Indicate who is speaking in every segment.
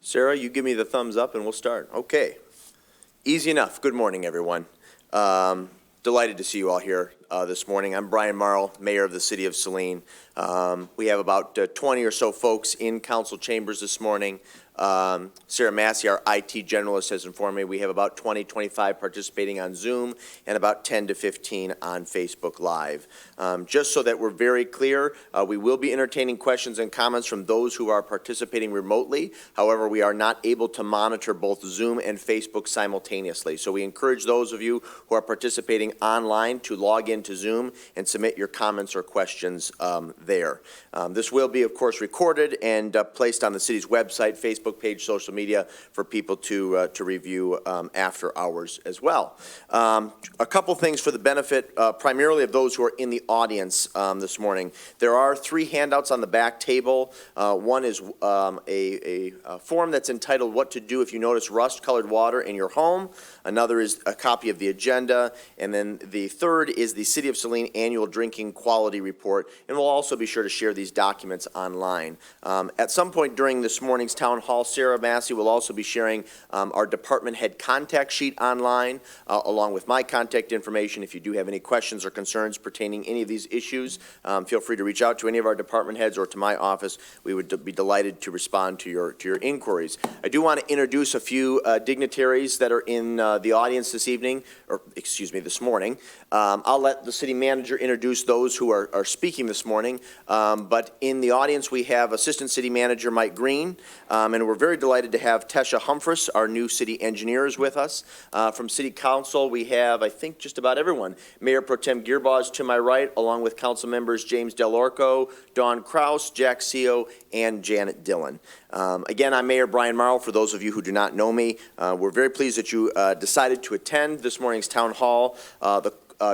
Speaker 1: Sarah, you give me the thumbs up and we'll start. Okay. Easy enough. Good morning, everyone. Delighted to see you all here this morning. I'm Brian Marl, Mayor of the City of Saline. We have about 20 or so folks in council chambers this morning. Sarah Massey, our IT generalist, has informed me we have about 20, 25 participating on Zoom and about 10 to 15 on Facebook Live. Just so that we're very clear, we will be entertaining questions and comments from those who are participating remotely. However, we are not able to monitor both Zoom and Facebook simultaneously. So we encourage those of you who are participating online to log into Zoom and submit your comments or questions there. This will be, of course, recorded and placed on the city's website, Facebook page, social media for people to review after hours as well. A couple things for the benefit primarily of those who are in the audience this morning. There are 3 handouts on the back table. One is a form that's entitled What to Do If You Notice Rust-Colored Water in Your Home. Another is a copy of the agenda. And then the third is the City of Saline Annual Drinking Quality Report. And we'll also be sure to share these documents online. At some point during this morning's town hall, Sarah Massey will also be sharing our department head contact sheet online, along with my contact information. If you do have any questions or concerns pertaining any of these issues, feel free to reach out to any of our department heads or to my office. We would be delighted to respond to your inquiries. I do want to introduce a few dignitaries that are in the audience this evening, or excuse me, this morning. I'll let the city manager introduce those who are speaking this morning, but in the audience we have Assistant City Manager Mike Green, and we're very delighted to have Tesha Humphreys, our new city engineer, is with us. From City Council, we have, I think, just about everyone. Mayor Pro Tem Gearbaugh to my right, along with council members James Delorco, Dawn Kraus, Jack Seo, and Janet Dillon. Again, I'm Mayor Brian Marl. For those of you who do not know me, we're very pleased that you decided to attend this morning's town hall.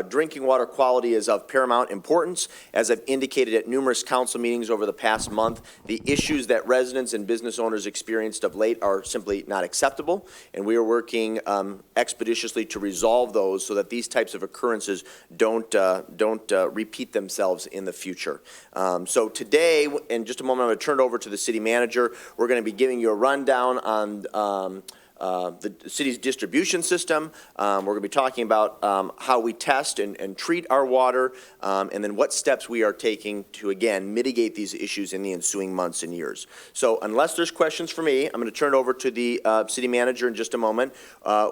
Speaker 1: Drinking water quality is of paramount importance. As I've indicated at numerous council meetings over the past month, the issues that residents and business owners experienced of late are simply not acceptable, and we are working expeditiously to resolve those so that these types of occurrences don't repeat themselves in the future. So today, in just a moment, I'm going to turn it over to the city manager. We're going to be giving you a rundown on the city's distribution system. We're going to be talking about how we test and treat our water, and then what steps we are taking to, again, mitigate these issues in the ensuing months and years. So unless there's questions for me, I'm going to turn it over to the city manager in just a moment.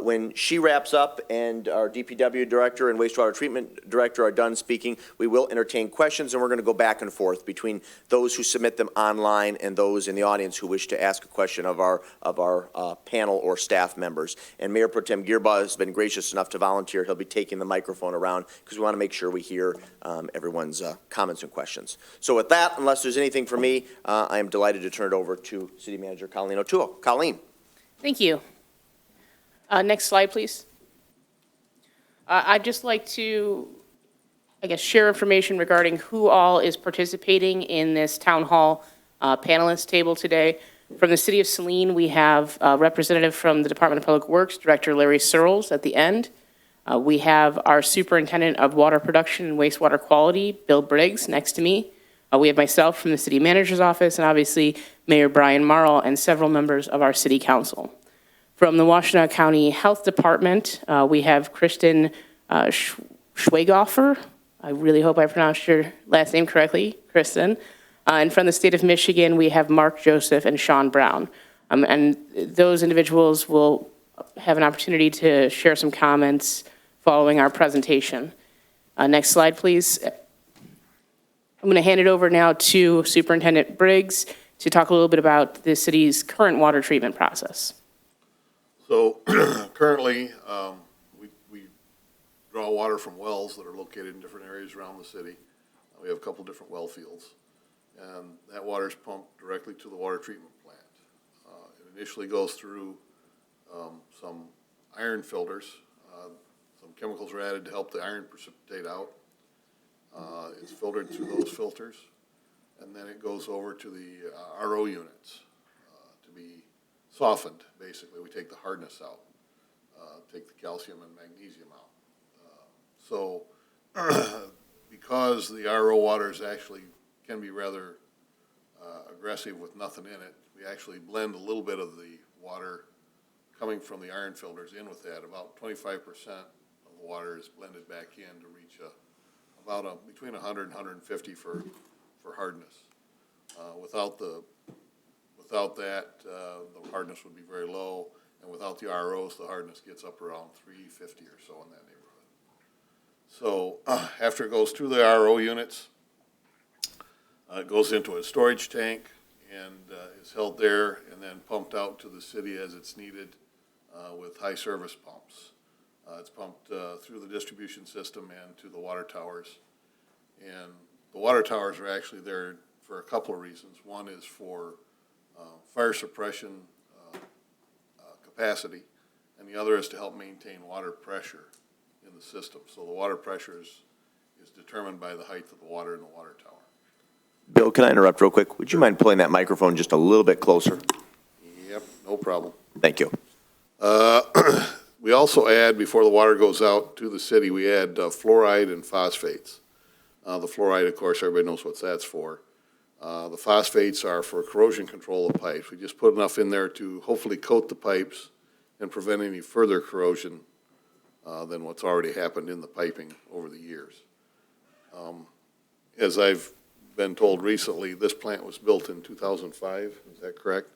Speaker 1: When she wraps up and our DPW director and wastewater treatment director are done speaking, we will entertain questions, and we're going to go back and forth between those who submit them online and those in the audience who wish to ask a question of our panel or staff members. And Mayor Pro Tem Gearbaugh has been gracious enough to volunteer. He'll be taking the microphone around because we want to make sure we hear everyone's comments and questions. So with that, unless there's anything for me, I am delighted to turn it over to City Manager Colleen O'Toole. Colleen.
Speaker 2: Thank you. Next slide, please. I'd just like to, share information regarding who all is participating in this town hall panelist table today. From the City of Saline, we have a representative from the Department of Public Works, Director Larry Sirls, at the end. We have our Superintendent of Water Production and Wastewater Quality, Bill Briggs, next to me. We have myself from the City Manager's Office, and obviously Mayor Brian Marl and several members of our City Council. From the Washtenaw County Health Department, we have Kristen Schweghofer. I really hope I pronounced your last name correctly, Kristen. And from the state of Michigan, we have Mark Joseph and Sean Brown. And those individuals will have an opportunity to share some comments following our presentation. Next slide, please. I'm going to hand it over now to Superintendent Briggs to talk a little bit about the city's current water treatment process.
Speaker 3: So currently, we draw water from wells that are located in different areas around the city. We have a couple different well fields. And that water is pumped directly to the water treatment plant. It initially goes through some iron filters. Some chemicals are added to help the iron precipitate out. It's filtered through those filters, and then it goes over to the RO units to be softened, basically. We take the hardness out, take the calcium and magnesium out. So because the RO waters actually can be rather aggressive with nothing in it, we actually blend a little bit of the water coming from the iron filters in with that. About 25% of the water is blended back in to reach between 100 and 150 for hardness. Without that, the hardness would be very low, and without the ROs, the hardness gets up around 350 or so in that neighborhood. So after it goes through the RO units, it goes into a storage tank and is held there and then pumped out to the city as it's needed with high service pumps. It's pumped through the distribution system and to the water towers. And the water towers are actually there for a couple of reasons. One is for fire suppression capacity, and the other is to help maintain water pressure in the system. So the water pressure is determined by the height of the water in the water tower.
Speaker 1: Bill, can I interrupt real quick? Would you mind pulling that microphone just a little bit closer?
Speaker 3: Yep, no problem.
Speaker 1: Thank you.
Speaker 3: We also add, before the water goes out to the city, we add fluoride and phosphates. The fluoride, of course, everybody knows what that's for. The phosphates are for corrosion control of pipes. We just put enough in there to hopefully coat the pipes and prevent any further corrosion than what's already happened in the piping over the years. As I've been told recently, this plant was built in 2005, is that correct?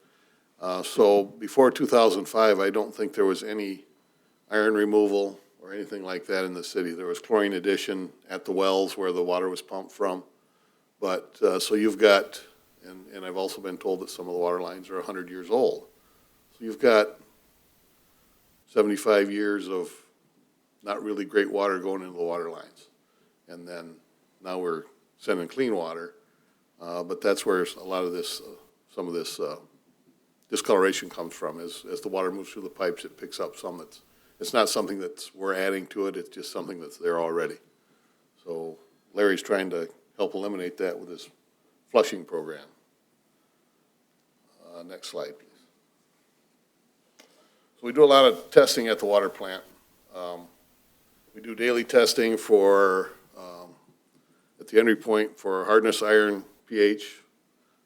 Speaker 3: So before 2005, I don't think there was any iron removal or anything like that in the city. There was chlorine addition at the wells where the water was pumped from. But, so you've got, and I've also been told that some of the water lines are 100 years old. So you've got 75 years of not really great water going into the water lines. And then now we're sending clean water. But that's where a lot of this, some of this discoloration comes from. As the water moves through the pipes, it picks up some that's, it's not something that we're adding to it, it's just something that's there already. So Larry's trying to help eliminate that with his flushing program. Next slide, please. So we do a lot of testing at the water plant. We do daily testing for, at the entry point for hardness, iron, pH,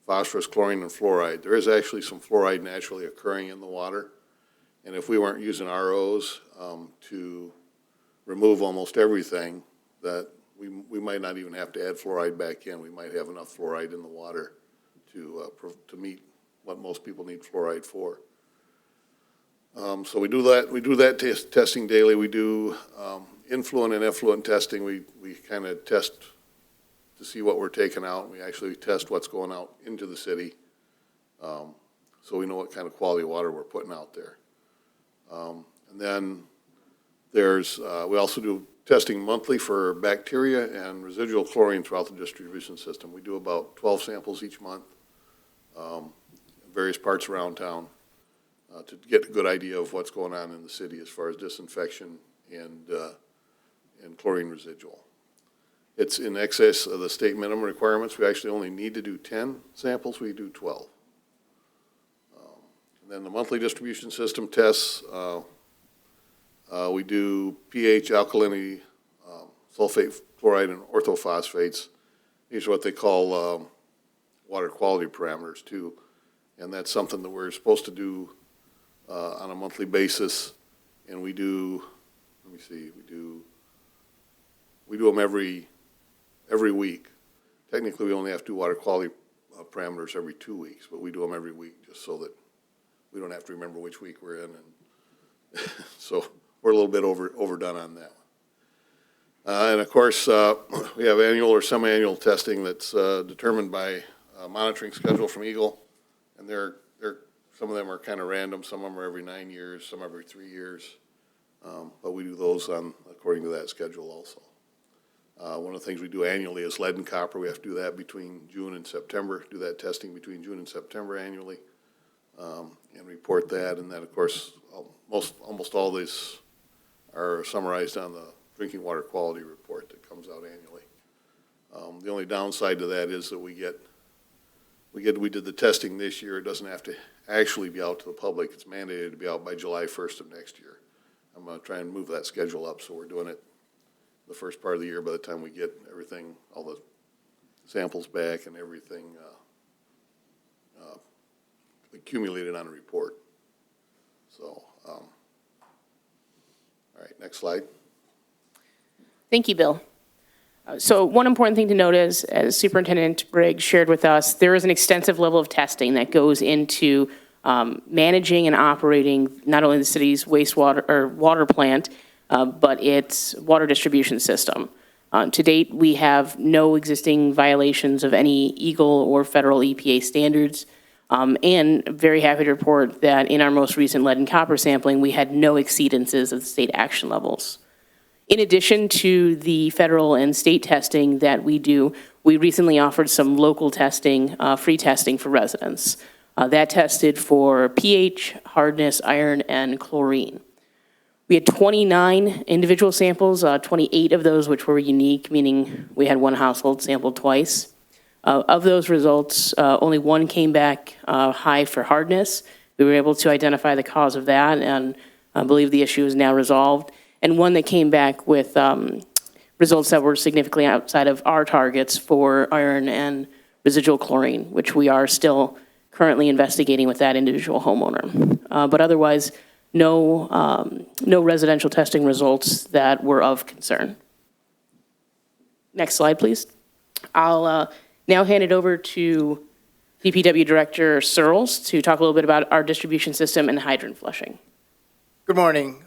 Speaker 3: phosphorus, chlorine, and fluoride. There is actually some fluoride naturally occurring in the water. And if we weren't using ROs to remove almost everything, that we might not even have to add fluoride back in. We might have enough fluoride in the water to meet what most people need fluoride for. So we do that. We do that testing daily. We do influent and effluent testing. We kind of test to see what we're taking out. We actually test what's going out into the city, so we know what kind of quality water we're putting out there. And then there's we also do testing monthly for bacteria and residual chlorine throughout the distribution system. We do about 12 samples each month, in various parts around town, to get a good idea of what's going on in the city as far as disinfection and chlorine residual. It's in excess of the state minimum requirements. We actually only need to do 10 samples. We do 12. And then the monthly distribution system tests, we do pH, alkalinity, sulfate, fluoride, and orthophosphates. These are what they call water quality parameters too. And that's something that we're supposed to do on a monthly basis. And we do, let me see, we do them every week. Technically, we only have to do water quality parameters every 2 weeks, but we do them every week just so that we don't have to remember which week we're in. And so we're a little bit overdone on that one. And of course, we have annual or semi-annual testing that's determined by a monitoring schedule from EGLE. And some of them are kind of random. Some of them are every 9 years, some every 3 years. But we do those according to that schedule also. One of the things we do annually is lead and copper. We have to do that between June and September, do that testing between June and September annually, and report that. And then, of course, almost all these are summarized on the drinking water quality report that comes out annually. The only downside to that is that we did the testing this year. It doesn't have to actually be out to the public. It's mandated to be out by July 1st of next year. I'm going to try and move that schedule up, so we're doing it the first part of the year. By the time we get everything, all the samples back and everything accumulated on a report. So, all right, next slide.
Speaker 2: Thank you, Bill. So one important thing to note is, as Superintendent Briggs shared with us, there is an extensive level of testing that goes into managing and operating not only the city's wastewater or water plant, but its water distribution system. To date, we have no existing violations of any EGLE or federal EPA standards, and very happy to report that in our most recent lead and copper sampling, we had no exceedances of the state action levels. In addition to the federal and state testing that we do, we recently offered some local testing, free testing for residents. That tested for pH, hardness, iron, and chlorine. We had 29 individual samples, 28 of those which were unique, meaning we had one household sampled twice. Of those results, only one came back high for hardness. We were able to identify the cause of that, and I believe the issue is now resolved. And one that came back with results that were significantly outside of our targets for iron and residual chlorine, which we are still currently investigating with that individual homeowner. But otherwise, no residential testing results that were of concern. Next slide, please. I'll now hand it over to DPW Director Sirls to talk a little bit about our distribution system and hydrant flushing.
Speaker 4: Good morning.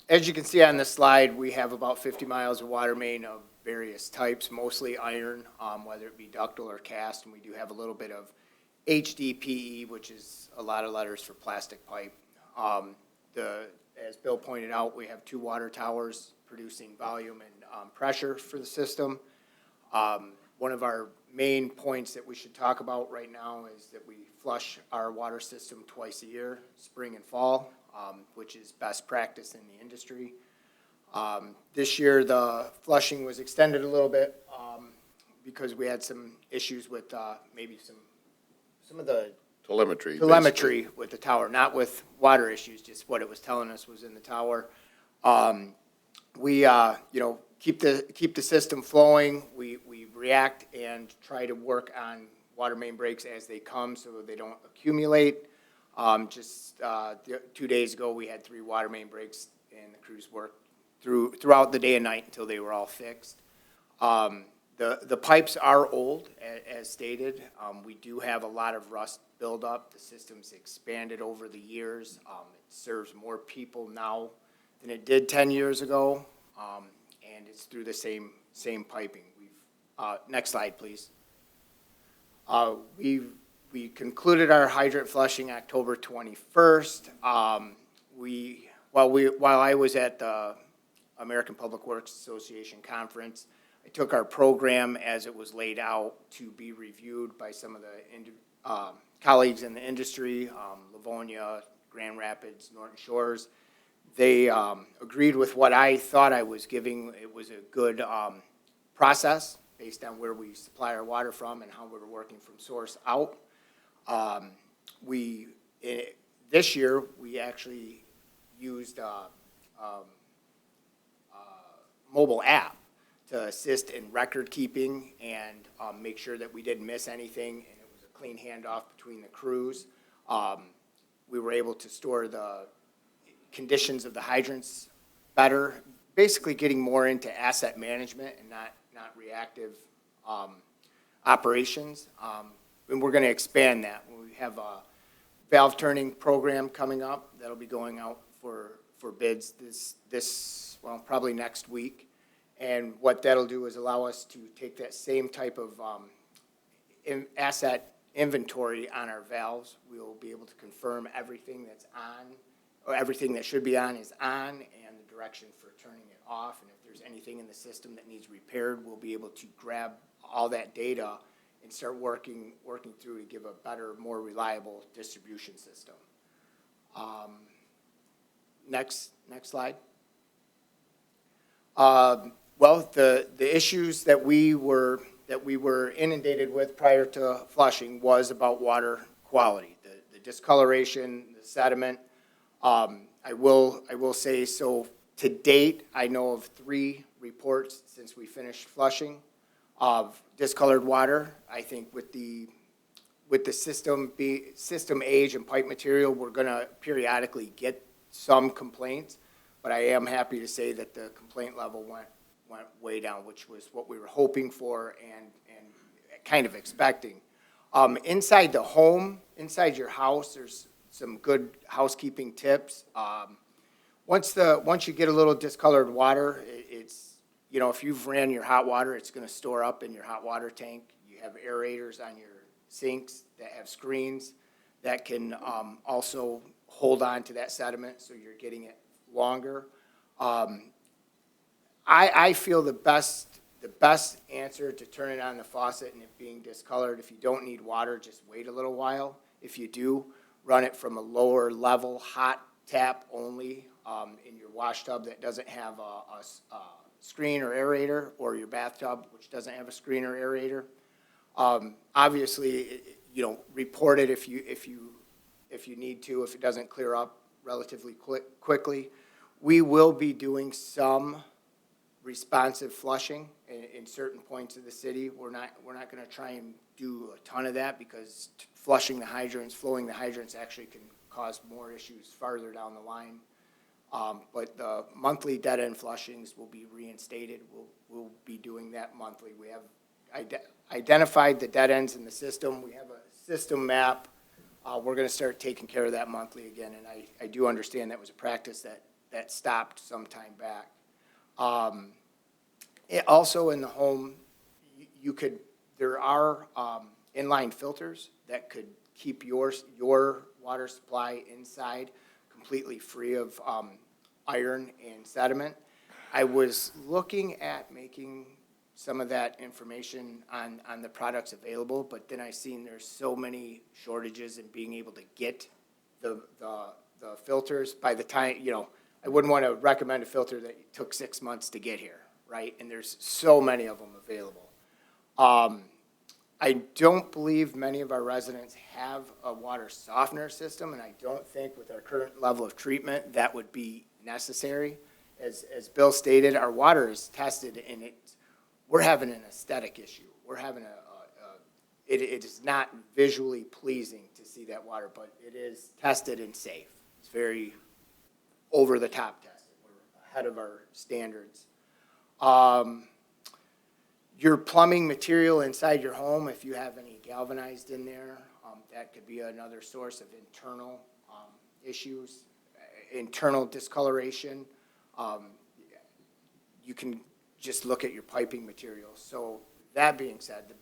Speaker 4: As you can see on this slide, we have about 50 miles of water main of various types, mostly iron, whether it be ductile or cast, and we do have a little bit of HDPE, which is a lot of letters for plastic pipe. As Bill pointed out, we have 2 water towers producing volume and pressure for the system. One of our main points that we should talk about right now is that we flush our water system twice a year, spring and fall, which is best practice in the industry. This year, the flushing was extended a little bit because we had some issues with maybe some of the telemetry with the tower, not with water issues, just what it was telling us was in the tower. We keep the system flowing. We react and try to work on water main breaks as they come so they don't accumulate. 2 days ago, we had 3 water main breaks, and the crews worked throughout the day and night until they were all fixed. The pipes are old, as stated. We do have a lot of rust buildup. The system's expanded over the years. It serves more people now than it did 10 years ago, and it's through the same piping. Next slide, please. We concluded our hydrant flushing October 21st. While I was at the American Public Works Association conference, I took our program as it was laid out to be reviewed by some of the colleagues in the industry, Livonia, Grand Rapids, Norton Shores. They agreed with what I thought I was giving. It was a good process based on where we supply our water from and how we were working from source out. This year, we actually used a mobile app to assist in record keeping and make sure that we didn't miss anything, and it was a clean handoff between the crews. We were able to store the conditions of the hydrants better, basically getting more into asset management and not reactive operations. And we're going to expand that. We have a valve turning program coming up that'll be going out for bids probably next week. And what that'll do is allow us to take that same type of asset inventory on our valves. We'll be able to confirm everything that's on, or everything that should be on is on, and the direction for turning it off. And if there's anything in the system that needs repaired, we'll be able to grab all that data and start working through to give a better, more reliable distribution system. Next slide. Well, the issues that we were inundated with prior to flushing was about water quality, the discoloration, the sediment. I will say, so to date, I know of 3 reports since we finished flushing of discolored water. I think with with the system age and pipe material, we're gonna periodically get some complaints, but I am happy to say that the complaint level went way down, which was what we were hoping for and kind of expecting. Inside the home, inside your house, there's some good housekeeping tips. Once you get a little discolored water, it's, you know, if you've ran your hot water, it's gonna store up in your hot water tank. You have aerators on your sinks that have screens that can also hold on to that sediment, so you're getting it longer. I feel the best answer to turning on the faucet and it being discolored, if you don't need water, just wait a little while. If you do, run it from a lower level hot tap only in your wash tub that doesn't have a screen or aerator, or your bathtub, which doesn't have a screen or aerator. Obviously, you know, report it if you need to, if it doesn't clear up relatively quickly. We will be doing some responsive flushing in certain points of the city. We're not going to try and do a ton of that, because flowing the hydrants actually can cause more issues farther down the line. But the monthly dead end flushings will be reinstated. We'll be doing that monthly. We have identified the dead ends in the system. We have a system map. We're going to start taking care of that monthly again, and I do understand that was a practice that stopped some time back. Also in the home, there are inline filters that could keep your water supply inside completely free of iron and sediment. I was looking at making some of that information on the products available, but then I seen there's so many shortages in being able to get the filters. By the time, you know, I wouldn't want to recommend a filter that took 6 months to get here, right? And there's so many of them available. I don't believe many of our residents have a water softener system, and I don't think with our current level of treatment that would be necessary. As Bill stated, our water is tested, and we're having an aesthetic issue. We're having it is not visually pleasing to see that water, but it is tested and safe. It's very over-the-top tested. We're ahead of our standards. Your plumbing material inside your home, if you have any galvanized in there, that could be another source of internal issues, internal discoloration. You can just look at your piping materials. So that being said, the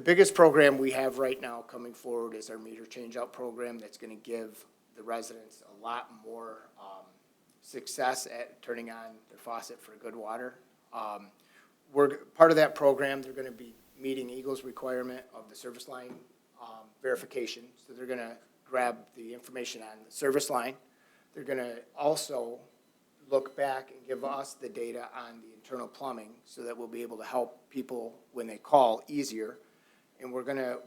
Speaker 4: biggest program we have right now coming forward is our meter change-out program that's going to give the residents a lot more success at turning on their faucet for good water. We're part of that program. They're going to be meeting EGLE's requirement of the service line verification. So they're going to grab the information on the service line. They're going to also look back and give us the data on the internal plumbing, so that we'll be able to help people when they call easier. And we're gonna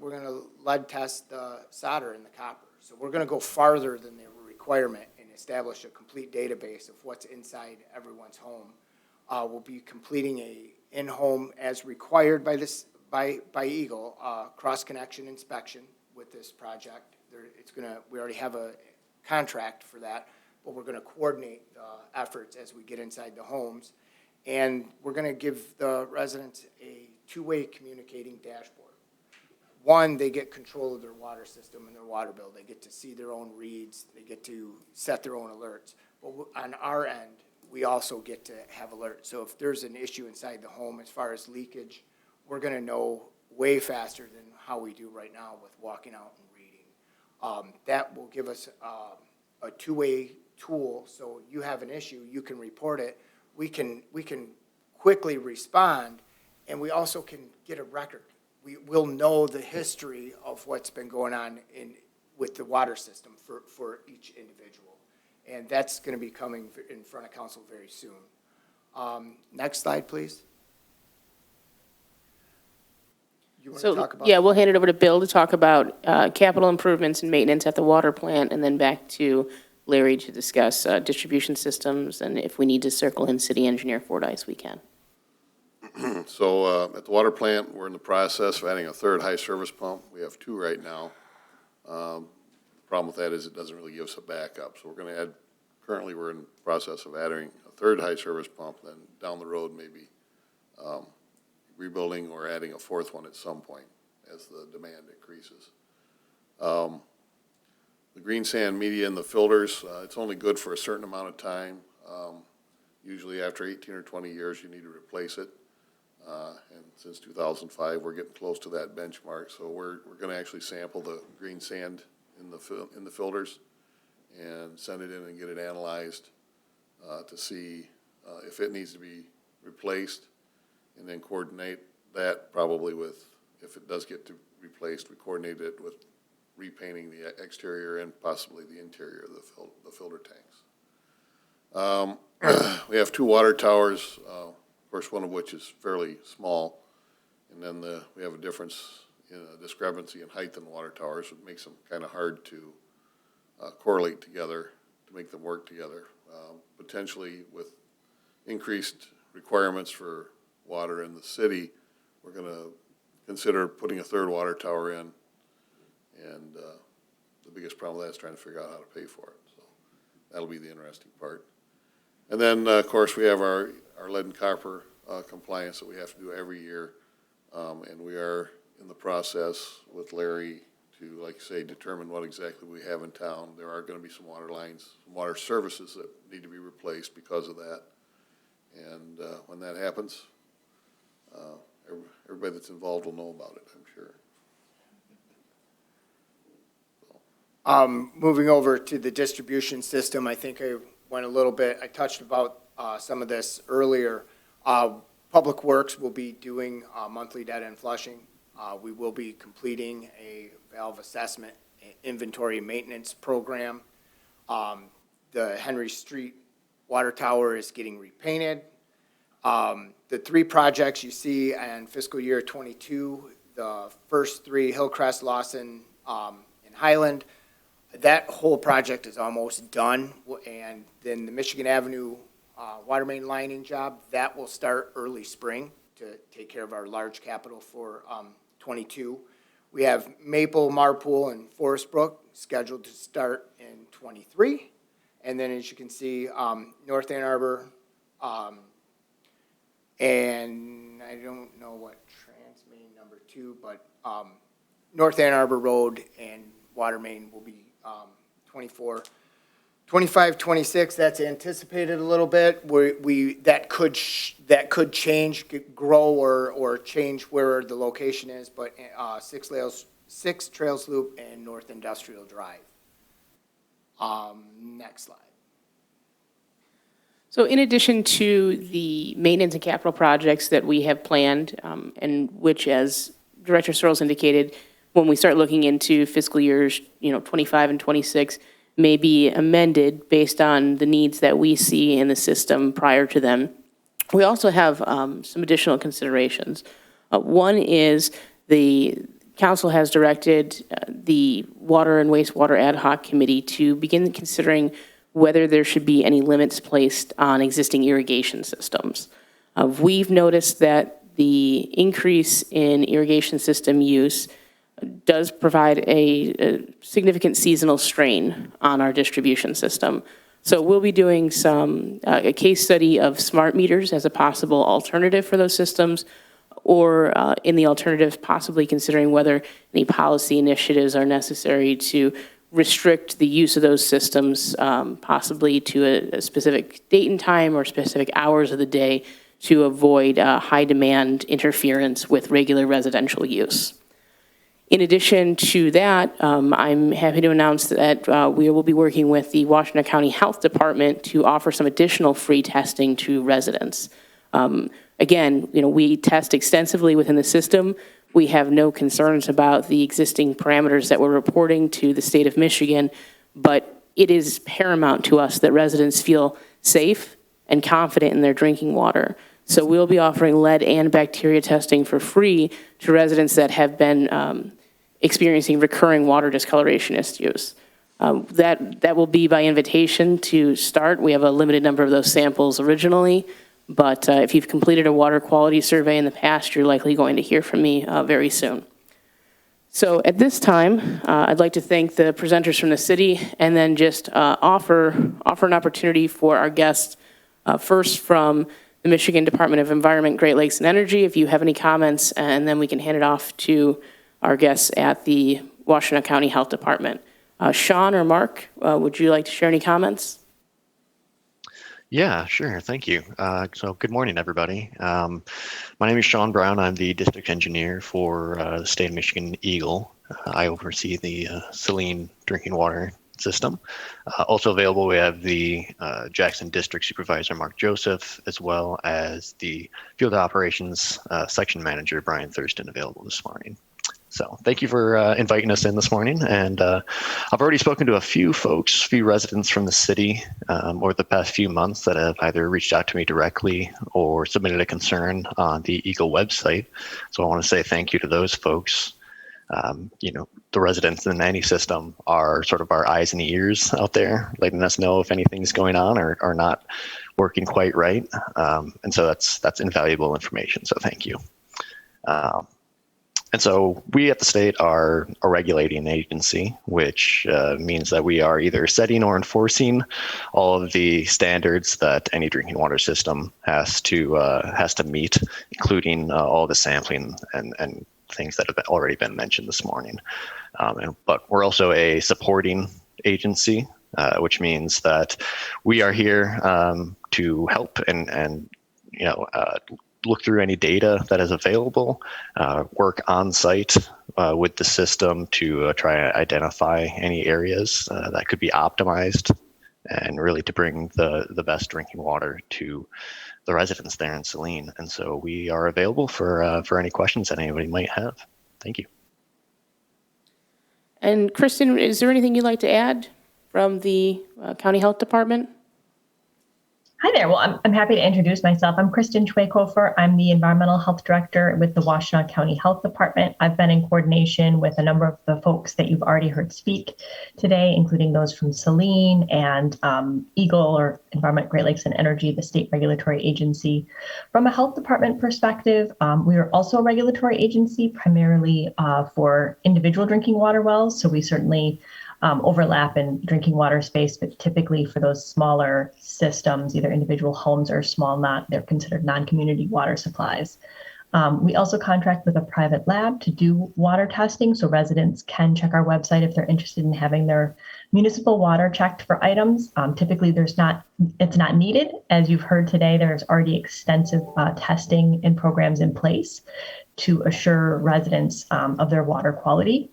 Speaker 4: lead test the solder and the copper. So we're gonna go farther than the requirement and establish a complete database of what's inside everyone's home. We'll be completing a in-home, as required by EGLE, cross-connection inspection with this project. We already have a contract for that, but we're going to coordinate the efforts as we get inside the homes. And we're going to give the residents a two-way communicating dashboard. One, they get control of their water system and their water bill. They get to see their own reads. They get to set their own alerts. But on our end, we also get to have alerts. So if there's an issue inside the home as far as leakage, we're going to know way faster than how we do right now with walking out and reading. That will give us a two-way tool. So you have an issue, you can report it. We can quickly respond, and we also can get a record. We'll know the history of what's been going on with the water system for each individual. And that's going to be coming in front of council very soon. Next slide, please. You want to talk about?
Speaker 2: Yeah, we'll hand it over to Bill to talk about capital improvements and maintenance at the water plant, and then back to Larry to discuss distribution systems, and if we need to circle in city engineer Fordyce, we can.
Speaker 3: So at the water plant, we're in the process of adding a third high service pump. We have two right now. The problem with that is it doesn't really give us a backup. So we're going to add, currently we're in the process of adding a third high service pump, then down the road maybe rebuilding or adding a fourth one at some point as the demand increases. The green sand media in the filters, it's only good for a certain amount of time. Usually after 18 or 20 years, you need to replace it. And since 2005, we're getting close to that benchmark. So we're going to actually sample the green sand in the filters and send it in and get it analyzed to see if it needs to be replaced, and then coordinate that probably with, if it does get to replaced, we coordinate it with repainting the exterior and possibly the interior of the filter tanks. We have two water towers, of course, one of which is fairly small, and then we have a difference in a discrepancy in height in water towers. It makes them kind of hard to correlate together, to make them work together. Potentially with increased requirements for water in the city, we're going to consider putting a third water tower in, and the biggest problem with that is trying to figure out how to pay for it. So that'll be the interesting part. And then, of course, we have our lead and copper compliance that we have to do every year, and we are in the process with Larry to, like I say, determine what exactly we have in town. There are going to be some water lines, some water services that need to be replaced because of that. And when that happens, everybody that's involved will know about it, I'm sure.
Speaker 4: Moving over to the distribution system, I think I went a little bit, I touched about some of this earlier. Public Works will be doing monthly dead end flushing. We will be completing a valve assessment, inventory maintenance program. The Henry Street water tower is getting repainted. The three projects you see in fiscal year 22, the first three, Hillcrest, Lawson, and Highland, that whole project is almost done. And then the Michigan Avenue water main lining job, that will start early spring to take care of our large capital for 22. We have Maple, Marpool, and Forest Brook scheduled to start in 23. And then as you can see, North Ann Arbor, and I don't know what trans main number 2, but North Ann Arbor Road and water main will be 24. 25, 26, that's anticipated a little bit. That could change, grow or change where the location is, but Six Trails Loop and North Industrial Drive. Next slide.
Speaker 2: So in addition to the maintenance and capital projects that we have planned, and which, as Director Sirls indicated, when we start looking into fiscal years, 25 and 26, may be amended based on the needs that we see in the system prior to them. We also have some additional considerations. One is the council has directed the Water and Wastewater Ad Hoc Committee to begin considering whether there should be any limits placed on existing irrigation systems. We've noticed that the increase in irrigation system use does provide a significant seasonal strain on our distribution system. So we'll be doing a case study of smart meters as a possible alternative for those systems, or in the alternative, possibly considering whether any policy initiatives are necessary to restrict the use of those systems, possibly to a specific date and time or specific hours of the day to avoid high demand interference with regular residential use. In addition to that, I'm happy to announce that we will be working with the Washtenaw County Health Department to offer some additional free testing to residents. Again, we test extensively within the system. We have no concerns about the existing parameters that we're reporting to the state of Michigan, but it is paramount to us that residents feel safe and confident in their drinking water. So we'll be offering lead and bacteria testing for free to residents that have been experiencing recurring water discoloration issues. That will be by invitation to start. We have a limited number of those samples originally, But if you've completed a water quality survey in the past, you're likely going to hear from me very soon. So at this time, I'd like to thank the presenters from the city and then just offer an opportunity for our guests, first from the Michigan Department of Environment, Great Lakes, and Energy, if you have any comments, and then we can hand it off to our guests at the Washtenaw County Health Department. Sean or Mark, would you like to share any comments?
Speaker 5: Yeah, sure. Thank you. So good morning, everybody. My name is Sean Brown. I'm the district engineer for the state of Michigan EGLE. I oversee the Saline drinking water system. Also available, we have the Jackson District Supervisor, Mark Joseph, as well as the Field Operations Section Manager, Brian Thurston, available this morning. So thank you for inviting us in this morning. And I've already spoken to a few folks, few residents from the city over the past few months that have either reached out to me directly or submitted a concern on the EGLE website. So I want to say thank you to those folks. The residents in any system are sort of our eyes and ears out there, letting us know if anything's going on or not working quite right. And so that's invaluable information. So thank you. And so we at the state are a regulating agency, which means that we are either setting or enforcing all of the standards that any drinking water system has to meet, including all the sampling and things that have already been mentioned this morning. But we're also a supporting agency, which means that we are here to help and look through any data that is available, work on site with the system to try and identify any areas that could be optimized, and really to bring the best drinking water to the residents there in Saline. And so we are available for any questions that anybody might have. Thank you.
Speaker 2: And Kristen, is there anything you'd like to add from the County Health Department?
Speaker 6: Hi there. Well, I'm happy to introduce myself. I'm Kristen Schweikofer. I'm the Environmental Health Director with the Washtenaw County Health Department. I've been in coordination with a number of the folks that you've already heard speak today, including those from Saline and EGLE, or Environment, Great Lakes, and Energy, the state regulatory agency. From a health department perspective, we are also a regulatory agency, primarily for individual drinking water wells. So we certainly overlap in drinking water space, but typically for those smaller systems, either individual homes or they're considered non-community water supplies. We also contract with a private lab to do water testing, so residents can check our website if they're interested in having their municipal water checked for items. Typically, it's not needed. As you've heard today, there's already extensive testing and programs in place to assure residents of their water quality.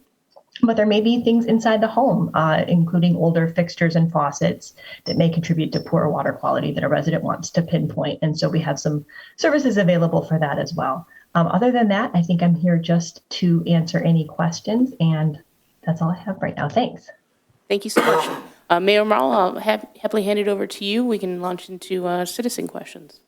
Speaker 6: But there may be things inside the home, including older fixtures and faucets, that may contribute to poor water quality that a resident wants to pinpoint. And so we have some services available for that as well. Other than that, I think I'm here just to answer any questions, and that's all I have right now. Thanks.
Speaker 2: Thank you so much. Mayor Marl, I'll happily hand it over to you. We can launch into citizen questions.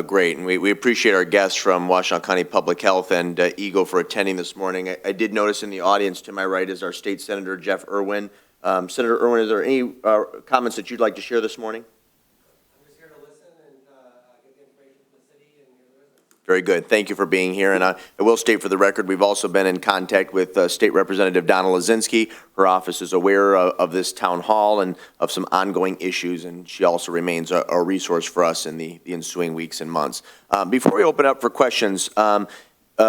Speaker 1: Great, and we appreciate our guests from Washtenaw County Public Health and EGLE for attending this morning. I did notice in the audience to my right is our State Senator Jeff Irwin. Senator Irwin, is there any comments that you'd like to share this morning?
Speaker 7: I'm just here to listen and get the information from the city and hear the residents.
Speaker 1: Very good. Thank you for being here. And I will state for the record, we've also been in contact with State Representative Donna Lazinski. Her office is aware of this town hall and of some ongoing issues, and she also remains a resource for us in the ensuing weeks and months. Before we open up for questions,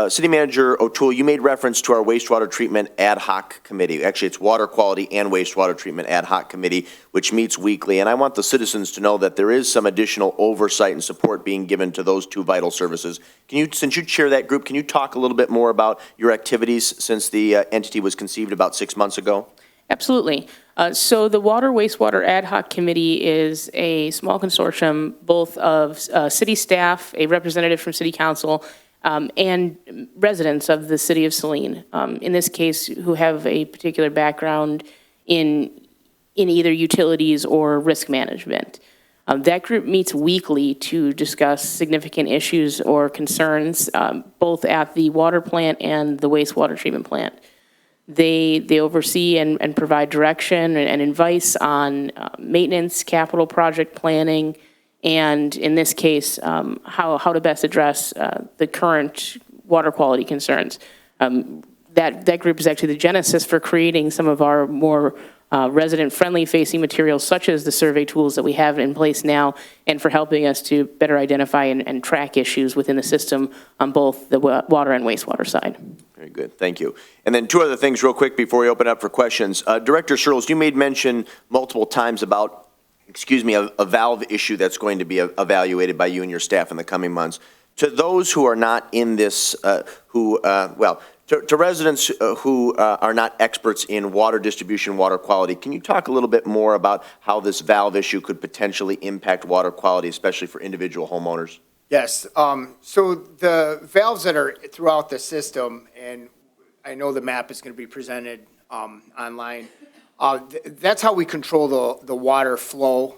Speaker 1: City Manager O'Toole, you made reference to our wastewater treatment ad hoc committee. Actually, it's water quality and wastewater treatment ad hoc committee, which meets weekly. And I want the citizens to know that there is some additional oversight and support being given to those two vital services. Since you chair that group, can you talk a little bit more about your activities since the entity was conceived about 6 months ago?
Speaker 2: Absolutely. So the Water Wastewater Ad Hoc Committee is a small consortium, both of city staff, a representative from City Council, and residents of the city of Saline, in this case, who have a particular background in either utilities or risk management. That group meets weekly to discuss significant issues or concerns, both at the water plant and the wastewater treatment plant. They oversee and provide direction and advice on maintenance, capital project planning, and in this case, how to best address the current water quality concerns. That group is actually the genesis for creating some of our more resident-friendly facing materials, such as the survey tools that we have in place now, and for helping us to better identify and track issues within the system on both the water and wastewater side.
Speaker 1: Very good, thank you. And then two other things real quick before we open up for questions. Director Sirls, you made mention multiple times about, a valve issue that's going to be evaluated by you and your staff in the coming months. To those who are not in this, to residents who are not experts in water distribution, water quality, can you talk a little bit more about how this valve issue could potentially impact water quality, especially for individual homeowners?
Speaker 4: Yes, so the valves that are throughout the system, and I know the map is going to be presented online, that's how we control the water flow,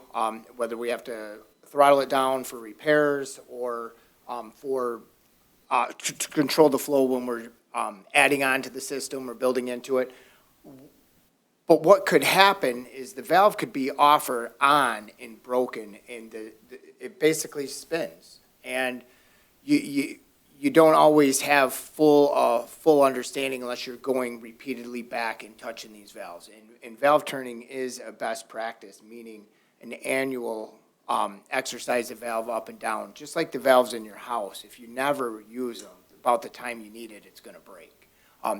Speaker 4: whether we have to throttle it down for repairs or to control the flow when we're adding on to the system or building into it. But what could happen is the valve could be off or on and broken, and it basically spins. And you don't always have full understanding unless you're going repeatedly back and touching these valves. And valve turning is a best practice, meaning an annual exercise the valve up and down, just like the valves in your house. If you never use them, about the time you need it, it's going to break.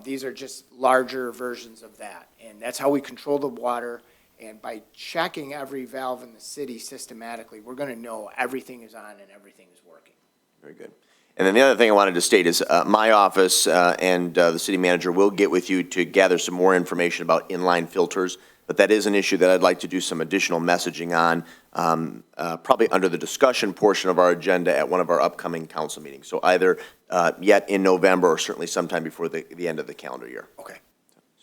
Speaker 4: These are just larger versions of that, and that's how we control the water. And by checking every valve in the city systematically, we're going to know everything is on and everything is working.
Speaker 1: Very good. And then the other thing I wanted to state is my office and the city manager will get with you to gather some more information about inline filters, but that is an issue that I'd like to do some additional messaging on, probably under the discussion portion of our agenda at one of our upcoming council meetings. So either yet in November or certainly sometime before the end of the calendar year.
Speaker 4: Okay.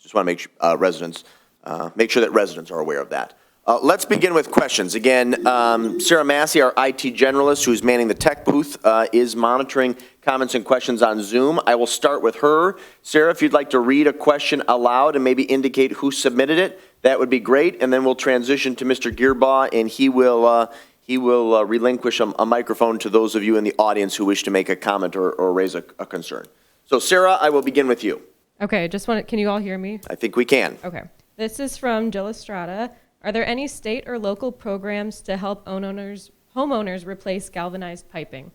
Speaker 1: Just want to make sure make sure that residents are aware of that. Let's begin with questions. Again, Sarah Massey, our IT generalist, who's manning the tech booth, is monitoring comments and questions on Zoom. I will start with her. Sarah, if you'd like to read a question aloud and maybe indicate who submitted it, that would be great. And then we'll transition to Mr. Gearbaugh, and he will relinquish a microphone to those of you in the audience who wish to make a comment or raise a concern. So, Sarah, I will begin with you.
Speaker 8: Okay, can you all hear me?
Speaker 1: I think we can.
Speaker 8: Okay. This is from Jill Estrada. Are there any state or local programs to help homeowners replace galvanized piping?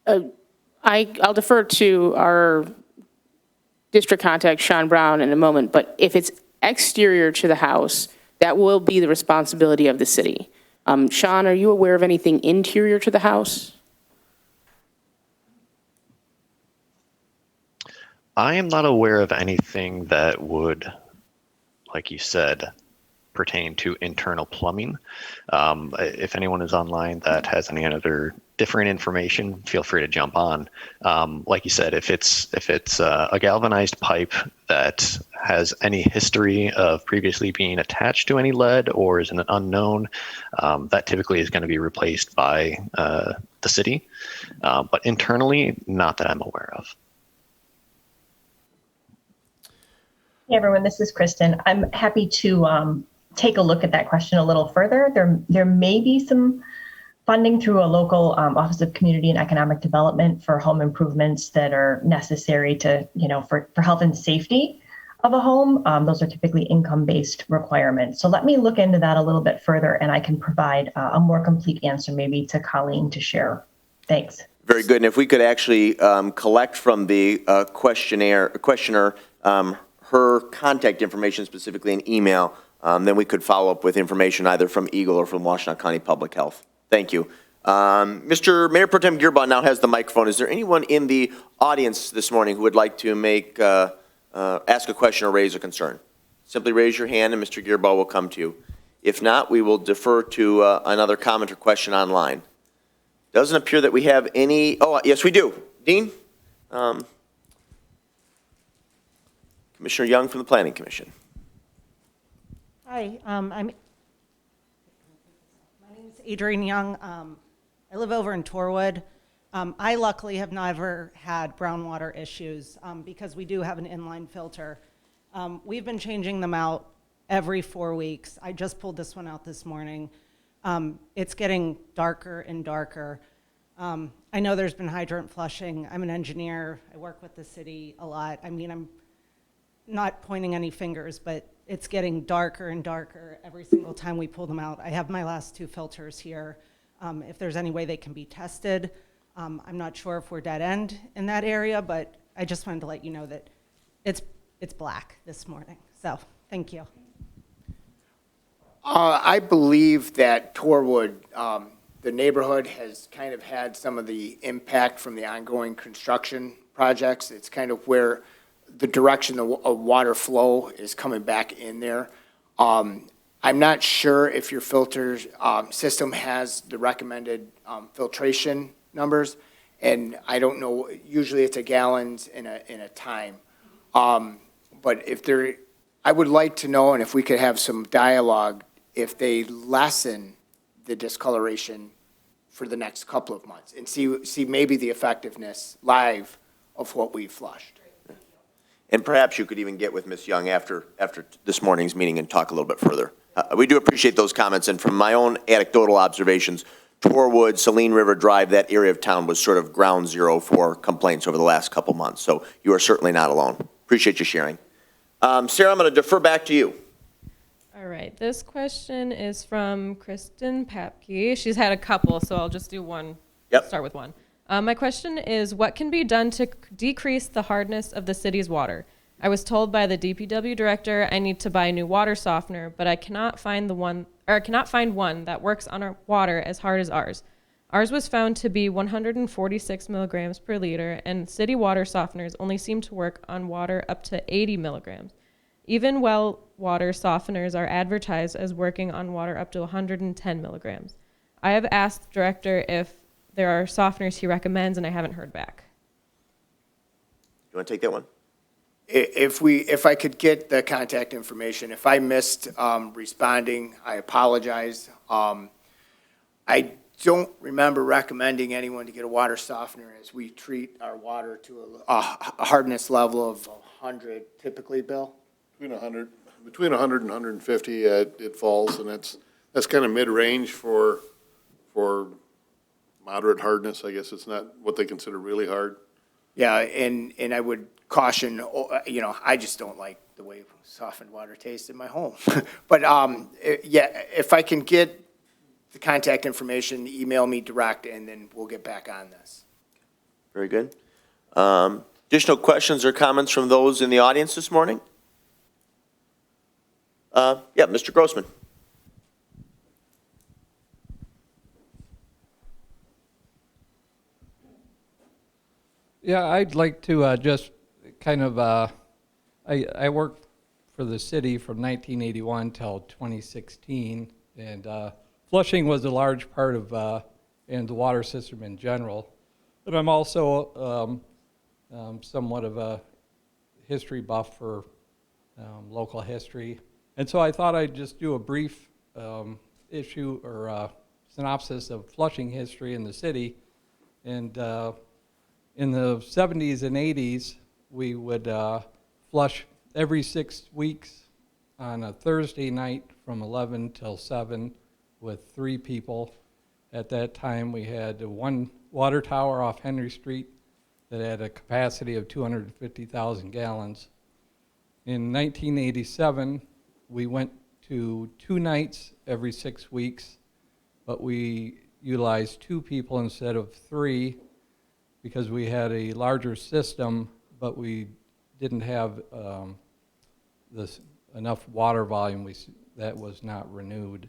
Speaker 2: I'll defer to our district contact, Sean Brown, in a moment, but if it's exterior to the house, that will be the responsibility of the city. Sean, are you aware of anything interior to the house?
Speaker 5: I am not aware of anything that would, like you said, pertain to internal plumbing. If anyone is online that has any other different information, feel free to jump on. Like you said, if it's a galvanized pipe that has any history of previously being attached to any lead or is an unknown, that typically is going to be replaced by the city. But internally, not that I'm aware of.
Speaker 6: Hey everyone, this is Kristen. I'm happy to take a look at that question a little further. There may be some funding through a local Office of Community and Economic Development for home improvements that are necessary to, for health and safety of a home. Those are typically income-based requirements. So let me look into that a little bit further, and I can provide a more complete answer maybe to Colleen to share. Thanks.
Speaker 1: Very good. And if we could actually collect from the questioner her contact information, specifically an email, then we could follow up with information either from EGLE or from Washtenaw County Public Health. Thank you. Mr. Mayor Pro Tem Gearbaugh now has the microphone. Is there anyone in the audience this morning who would like to ask a question or raise a concern? Simply raise your hand and Mr. Gearbaugh will come to you. If not, we will defer to another comment or question online. Doesn't appear that we have any. Oh, yes, we do. Dean? Commissioner Young from the Planning Commission.
Speaker 9: Hi, my name is Adrienne Young. I live over in Torwood. I luckily have never had groundwater issues because we do have an inline filter. We've been changing them out every 4 weeks. I just pulled this one out this morning. It's getting darker and darker. I know there's been hydrant flushing. I'm an engineer. I work with the city a lot. I mean, I'm not pointing any fingers, but it's getting darker and darker every single time we pull them out. I have my last 2 filters here. If there's any way they can be tested. I'm not sure if we're dead end in that area, but I just wanted to let you know that it's black this morning. So, thank you.
Speaker 4: I believe that Torwood, the neighborhood has kind of had some of the impact from the ongoing construction projects. It's kind of where the direction of water flow is coming back in there. I'm not sure if your filter system has the recommended filtration numbers, and I don't know, usually it's a gallons in a time. But if there, I would like to know, and if we could have some dialogue, if they lessen the discoloration for the next couple of months and see maybe the effectiveness live of what we flushed.
Speaker 1: And perhaps you could even get with Ms. Young after this morning's meeting and talk a little bit further. We do appreciate those comments, and from my own anecdotal observations, Torwood, Saline River Drive, that area of town was sort of ground zero for complaints over the last couple months, so you are certainly not alone. Appreciate you sharing. Sarah, I'm going to defer back to you.
Speaker 8: All right, this question is from Kristen Papke. She's had a couple, so I'll just do one.
Speaker 1: Yep.
Speaker 8: Start with one. My question is, what can be done to decrease the hardness of the city's water? I was told by the DPW director I need to buy a new water softener, but I cannot find one that works on our water as hard as ours. Ours was found to be 146 milligrams per liter, and city water softeners only seem to work on water up to 80 milligrams. Even well water softeners are advertised as working on water up to 110 milligrams. I have asked the director if there are softeners he recommends, and I haven't heard back.
Speaker 1: You want to take that one?
Speaker 4: If I could get the contact information, if I missed responding, I apologize. I don't remember recommending anyone to get a water softener, as we treat our water to a hardness level of 100 typically, Bill?
Speaker 3: Between 100 and 150, it falls, and that's kind of mid-range for moderate hardness. I guess it's not what they consider really hard.
Speaker 4: Yeah, and I would caution, I just don't like the way softened water tastes in my home. But yeah, if I can get the contact information, email me direct, and then we'll get back on this.
Speaker 1: Very good. Additional questions or comments from those in the audience this morning? Yeah, Mr. Grossman.
Speaker 10: Yeah, I'd like to just kind of, I worked for the city from 1981 till 2016, and flushing was a large part of and the water system in general. But I'm also somewhat of a history buff for local history. And so I thought I'd just do a brief issue or synopsis of flushing history in the city. And in the 70s and 80s, we would flush every 6 weeks on a Thursday night from 11 till 7 with 3 people. At that time, we had one water tower off Henry Street that had a capacity of 250,000 gallons. In 1987, we went to 2 nights every 6 weeks, but we utilized 2 people instead of 3 because we had a larger system, but we didn't have enough water volume that was not renewed.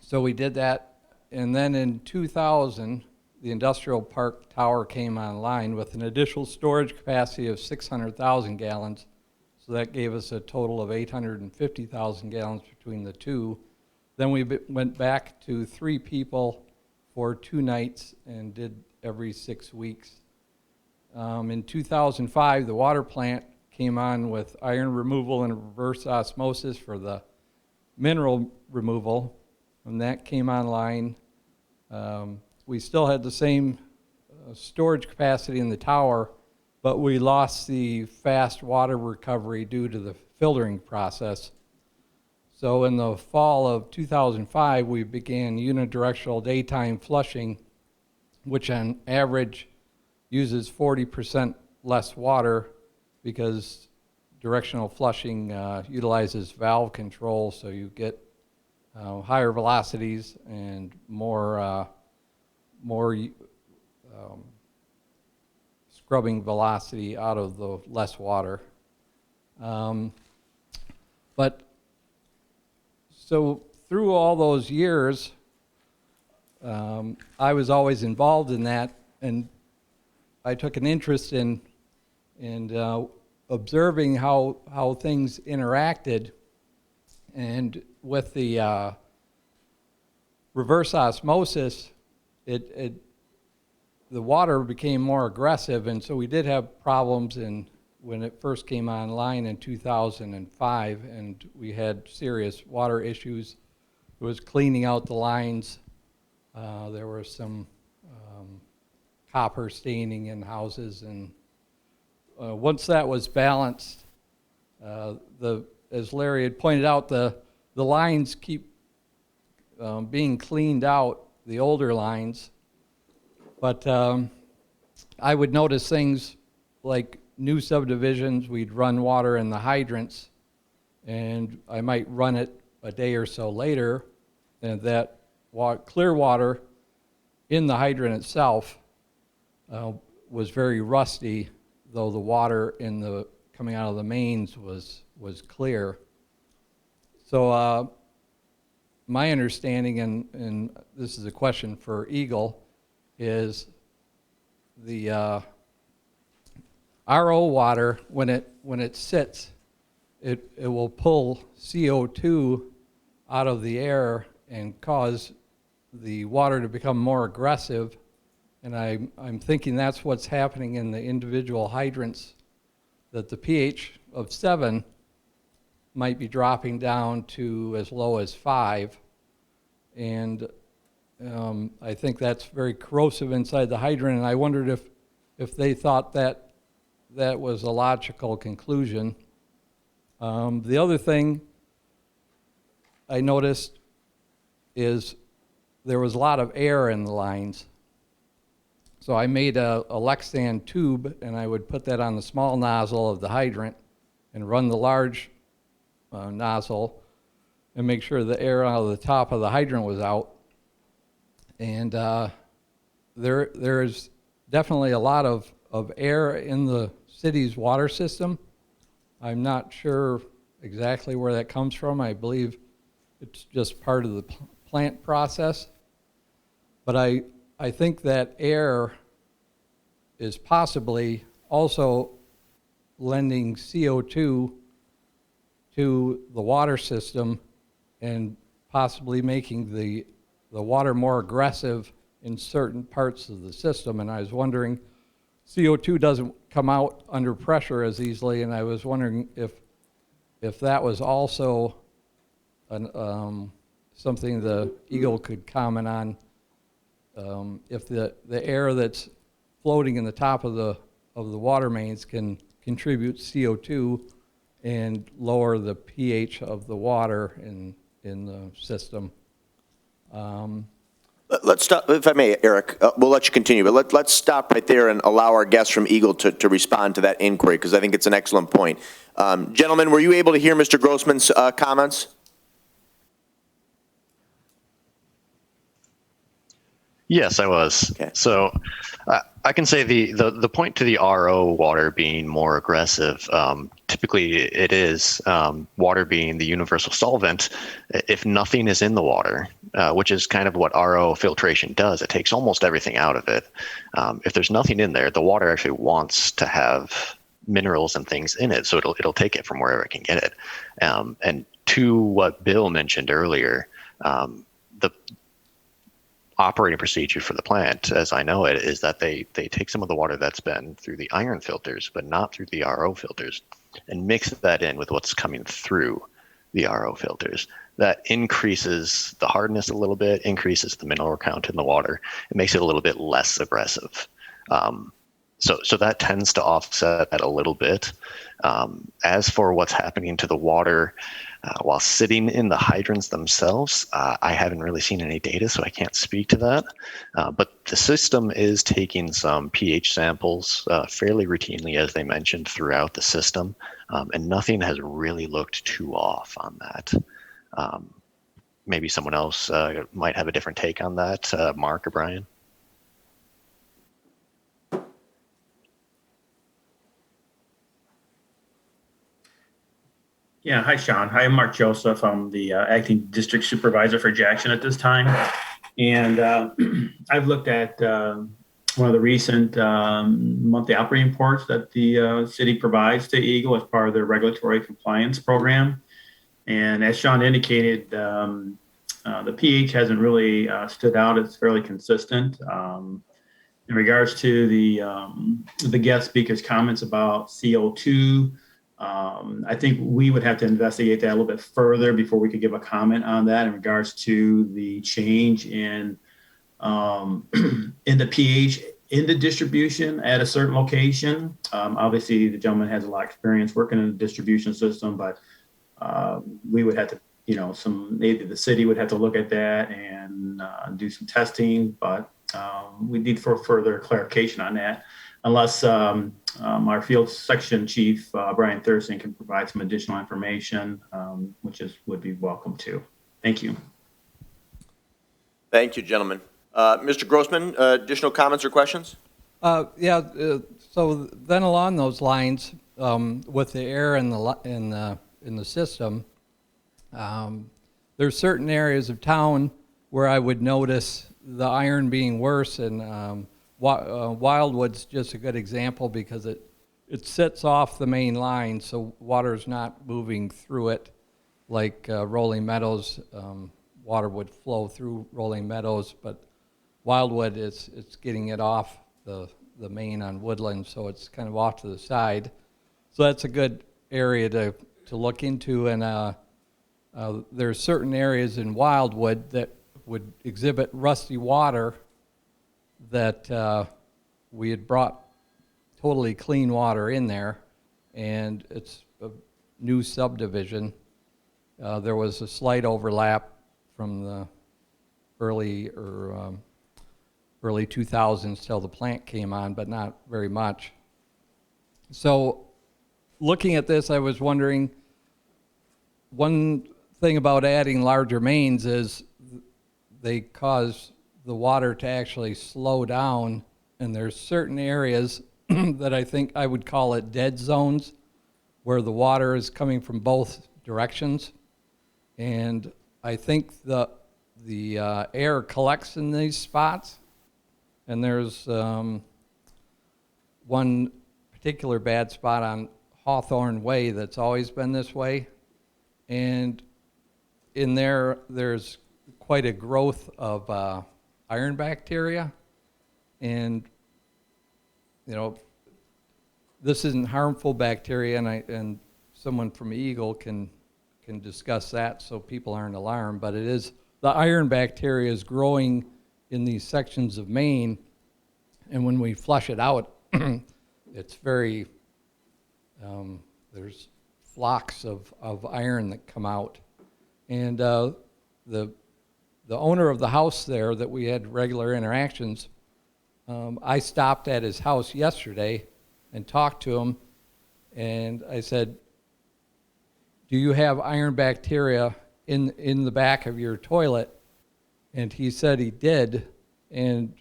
Speaker 10: So we did that, and then in 2000, the industrial park tower came online with an additional storage capacity of 600,000 gallons. So that gave us a total of 850,000 gallons between the two. Then we went back to 3 people for 2 nights and did every 6 weeks. In 2005, the water plant came on with iron removal and reverse osmosis for the mineral removal. When that came online, we still had the same storage capacity in the tower, but we lost the fast water recovery due to the filtering process. So in the fall of 2005, we began unidirectional daytime flushing, which on average uses 40% less water because directional flushing utilizes valve control, so you get higher velocities and more scrubbing velocity out of the less water. But so through all those years, I was always involved in that, and I took an interest in observing how things interacted. And with the reverse osmosis, the water became more aggressive, and so we did have problems when it first came online in 2005, and we had serious water issues. It was cleaning out the lines. There was some copper staining in houses, and once that was balanced, as Larry had pointed out, the lines keep being cleaned out, the older lines. But I would notice things like new subdivisions, we'd run water in the hydrants, and I might run it a day or so later, and that clear water in the hydrant itself was very rusty, though the water coming out of the mains was clear. So my understanding, and this is a question for EGLE, is the RO water, when it sits, it will pull CO2 out of the air and cause the water to become more aggressive. And I'm thinking that's what's happening in the individual hydrants, that the pH of 7 might be dropping down to as low as 5. And I think that's very corrosive inside the hydrant, and I wondered if they thought that was a logical conclusion. The other thing I noticed is there was a lot of air in the lines. So I made a Lexan tube, and I would put that on the small nozzle of the hydrant and run the large nozzle and make sure the air out of the top of the hydrant was out. And there is definitely a lot of air in the city's water system. I'm not sure exactly where that comes from. I believe it's just part of the plant process. But I think that air is possibly also lending CO2 to the water system and possibly making the water more aggressive in certain parts of the system. And I was wondering, CO2 doesn't come out under pressure as easily, and I was wondering if that was also something the EGLE could comment on. If the air that's floating in the top of the water mains can contribute CO2 and lower the pH of the water in the system.
Speaker 1: Let's stop, if I may, Eric. We'll let you continue, but let's stop right there and allow our guests from EGLE to respond to that inquiry, because I think it's an excellent point. Gentlemen, were you able to hear Mr. Grossman's comments?
Speaker 5: Yes, I was.
Speaker 1: Okay.
Speaker 5: So I can say the point to the RO water being more aggressive, typically it is water being the universal solvent. If nothing is in the water, which is kind of what RO filtration does, it takes almost everything out of it. If there's nothing in there, the water actually wants to have minerals and things in it, so it'll take it from wherever it can get it. And to what Bill mentioned earlier, the operating procedure for the plant, as I know it, is that they take some of the water that's been through the iron filters, but not through the RO filters, and mix that in with what's coming through the RO filters. That increases the hardness a little bit, increases the mineral count in the water, and makes it a little bit less aggressive. So that tends to offset that a little bit. As for what's happening to the water while sitting in the hydrants themselves, I haven't really seen any data, so I can't speak to that. But the system is taking some pH samples fairly routinely, as they mentioned, throughout the system, and nothing has really looked too off on that. Maybe someone else might have a different take on that, Mark or Brian?
Speaker 11: Yeah, hi, Sean. Hi, I'm Mark Joseph. I'm the acting district supervisor for Jackson at this time. And I've looked at one of the recent monthly operating reports that the city provides to EGLE as part of their regulatory compliance program. And as Sean indicated, the pH hasn't really stood out. It's fairly consistent. In regards to the guest speaker's comments about CO2, I think we would have to investigate that a little bit further before we could give a comment on that in regards to the change in the pH in the distribution at a certain location. Obviously, the gentleman has a lot of experience working in the distribution system, but we would have to, maybe the city would have to look at that and do some testing, but we need for further clarification on that, unless our field section chief, Brian Thurston, can provide some additional information, would be welcome too. Thank you.
Speaker 1: Thank you, gentlemen. Mr. Grossman, additional comments or questions?
Speaker 10: So then along those lines, with the air in the system, there's certain areas of town where I would notice the iron being worse, and Wildwood's just a good example because it sits off the main line, so water's not moving through it like Rolling Meadows. Water would flow through Rolling Meadows, but Wildwood it's getting it off the main on Woodland, so it's kind of off to the side. So that's a good area to look into, and there's certain areas in Wildwood that would exhibit rusty water that we had brought totally clean water in there, and it's a new subdivision. There was a slight overlap from the early 2000s till the plant came on, but not very much. So looking at this, I was wondering, one thing about adding larger mains is they cause the water to actually slow down, and there's certain areas that I think I would call it dead zones, where the water is coming from both directions, and I think the air collects in these spots, and there's one particular bad spot on Hawthorne Way that's always been this way, and in there's quite a growth of iron bacteria, and this isn't harmful bacteria, and someone from EGLE can discuss that so people aren't alarmed, but it is, the iron bacteria is growing in these sections of Maine, and when we flush it out, it's very, there's flocks of iron that come out. And the owner of the house there that we had regular interactions, I stopped at his house yesterday and talked to him, and I said, do you have iron bacteria in the back of your toilet? And he said he did. And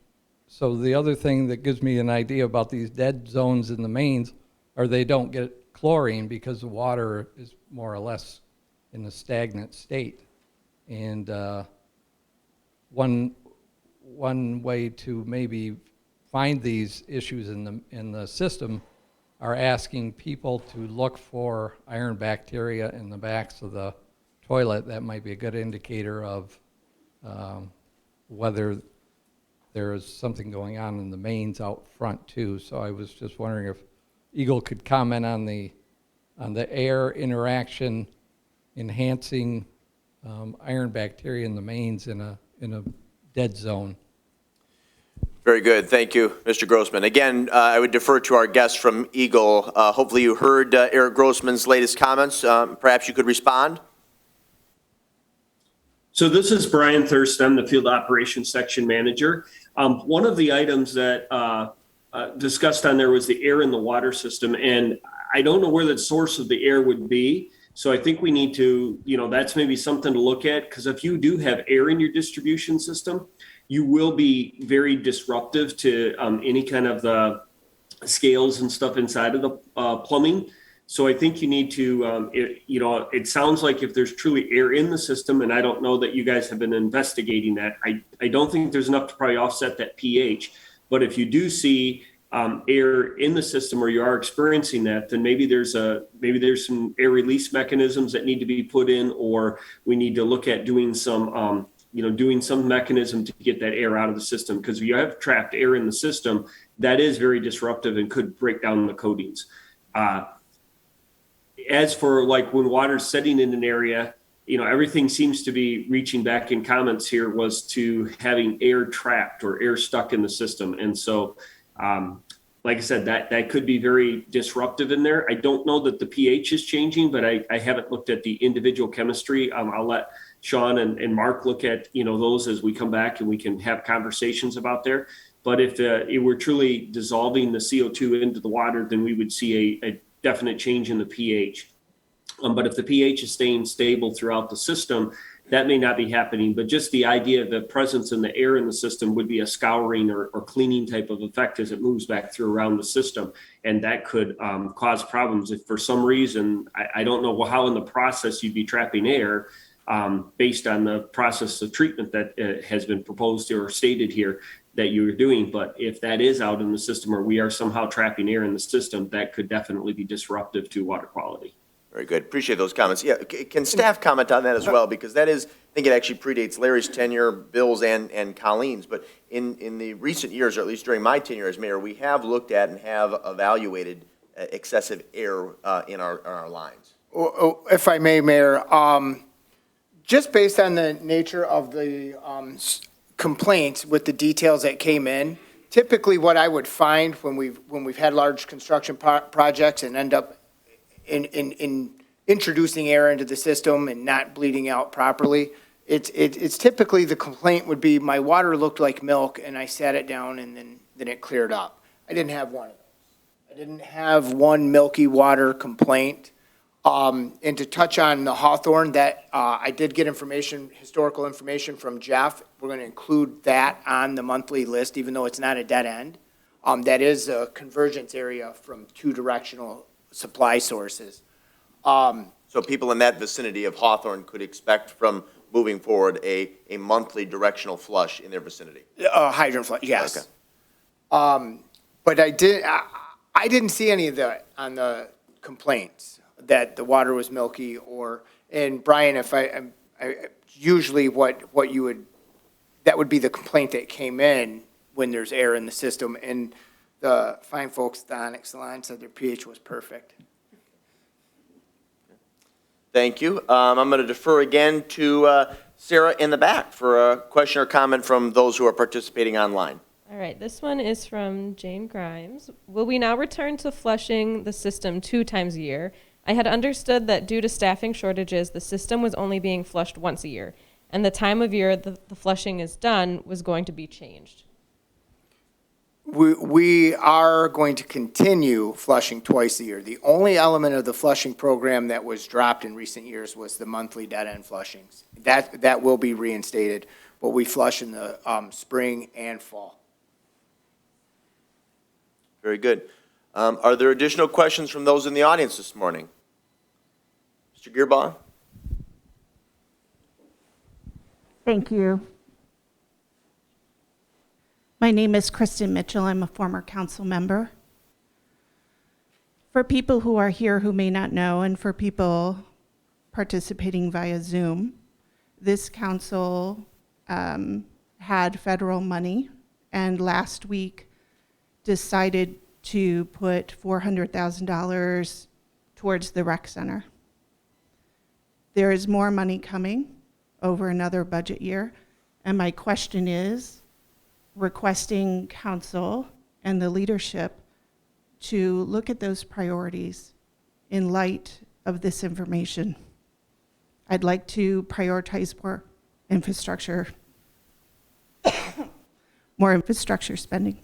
Speaker 10: so the other thing that gives me an idea about these dead zones in the mains are they don't get chlorine because the water is more or less in a stagnant state. And one way to maybe find these issues in the system are asking people to look for iron bacteria in the backs of the toilet. That might be a good indicator of whether there is something going on in the mains out front too. So I was just wondering if EGLE could comment on the air interaction enhancing iron bacteria in the mains in a dead zone.
Speaker 1: Very good. Thank you, Mr. Grossman. Again, I would defer to our guest from EGLE. Hopefully you heard Eric Grossman's latest comments. Perhaps you could respond.
Speaker 12: So this is Brian Thurston. I'm the Field Operations Section Manager. One of the items that discussed on there was the air in the water system, and I don't know where the source of the air would be. So I think we need to, that's maybe something to look at, because if you do have air in your distribution system, you will be very disruptive to any kind of the scales and stuff inside of the plumbing. So I think you need to, it sounds like if there's truly air in the system, and I don't know that you guys have been investigating that, I don't think there's enough to probably offset that pH. But if you do see air in the system, or you are experiencing that, then maybe there's some air release mechanisms that need to be put in, or we need to look at doing some mechanism to get that air out of the system. Because if you have trapped air in the system, that is very disruptive and could break down the coatings. As for like when water's sitting in an area, everything seems to be reaching back in comments here was to having air trapped or air stuck in the system. And so, like I said, that could be very disruptive in there. I don't know that the pH is changing, but I haven't looked at the individual chemistry. I'll let Sean and Mark look at, those as we come back and we can have conversations about there. But if it were truly dissolving the CO2 into the water, then we would see a definite change in the pH. But if the pH is staying stable throughout the system, that may not be happening. But just the idea of the presence in the air in the system would be a scouring or cleaning type of effect as it moves back through around the system. And that could cause problems if for some reason, I don't know how in the process you'd be trapping air based on the process of treatment that has been proposed or stated here that you're doing. But if that is out in the system, or we are somehow trapping air in the system, that could definitely be disruptive to water quality.
Speaker 1: Very good. Appreciate those comments. Yeah, can staff comment on that as well? Because that is, I think it actually predates Larry's tenure, Bill's, and Colleen's. But in the recent years, or at least during my tenure as mayor, we have looked at and have evaluated excessive air in our lines.
Speaker 4: If I may, Mayor, just based on the nature of the complaints with the details that came in, typically what I would find when we've had large construction projects and end up in introducing air into the system and not bleeding out properly, it's typically the complaint would be my water looked like milk and I sat it down and then it cleared up. I didn't have one of those. I didn't have one milky water complaint. And to touch on the Hawthorne, that I did get historical information from Jeff. We're going to include that on the monthly list, even though it's not a dead end. That is a convergence area from two directional supply sources.
Speaker 1: So people in that vicinity of Hawthorne could expect from moving forward a monthly directional flush in their vicinity?
Speaker 4: Hydrant flush, yes. Okay. But I didn't see any of that on the complaints, that the water was milky and Brian, if I usually that would be the complaint that came in when there's air in the system, and the fine folks at the Onyx line said their pH was perfect.
Speaker 1: Thank you. I'm going to defer again to Sarah in the back for a question or comment from those who are participating online.
Speaker 8: All right, this one is from Jane Grimes. Will we now return to flushing the system 2 times a year? I had understood that due to staffing shortages, the system was only being flushed once a year, and the time of year the flushing is done was going to be changed.
Speaker 4: We are going to continue flushing twice a year. The only element of the flushing program that was dropped in recent years was the monthly dead-end flushings. That will be reinstated, but we flush in the spring and fall.
Speaker 1: Very good. Are there additional questions from those in the audience this morning? Mr. Gearbaugh?
Speaker 13: Thank you. My name is Kristen Mitchell. I'm a former council member. For people who are here who may not know, and for people participating via Zoom, this council had federal money, and last week decided to put $400,000 towards the rec center. There is more money coming over another budget year, and my question is, requesting council and the leadership to look at those priorities in light of this information. I'd like to prioritize more infrastructure, more infrastructure spending.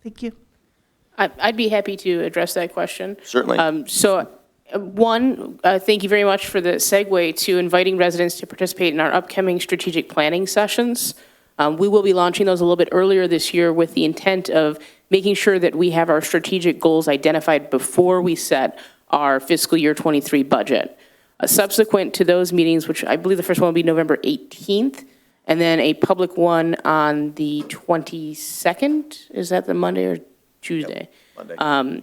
Speaker 13: Thank you.
Speaker 2: I'd be happy to address that question.
Speaker 1: Certainly.
Speaker 2: Thank you very much for the segue to inviting residents to participate in our upcoming strategic planning sessions. We will be launching those a little bit earlier this year with the intent of making sure that we have our strategic goals identified before we set our fiscal year 23 budget. Subsequent to those meetings, which I believe the first one will be November 18th, and then a public one on the 22nd. Is that the Monday or Tuesday?
Speaker 1: Yep, Monday.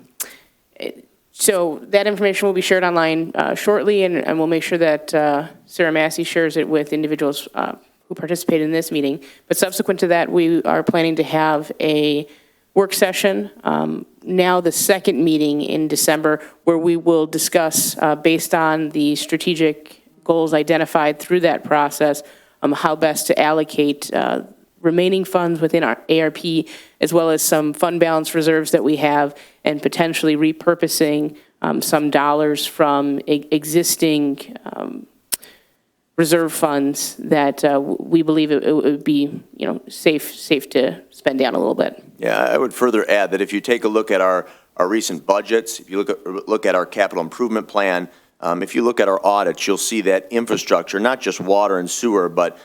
Speaker 2: So that information will be shared online shortly, and we'll make sure that Sarah Massey shares it with individuals who participate in this meeting. But subsequent to that, we are planning to have a work session, now the second meeting in December, where we will discuss, based on the strategic goals identified through that process, how best to allocate remaining funds within our ARP, as well as some fund balance reserves that we have, and potentially repurposing some dollars from existing reserve funds that we believe it would be, safe to spend down a little bit.
Speaker 1: Yeah, I would further add that if you take a look at our recent budgets, if you look at our capital improvement plan, if you look at our audits, you'll see that infrastructure, not just water and sewer, but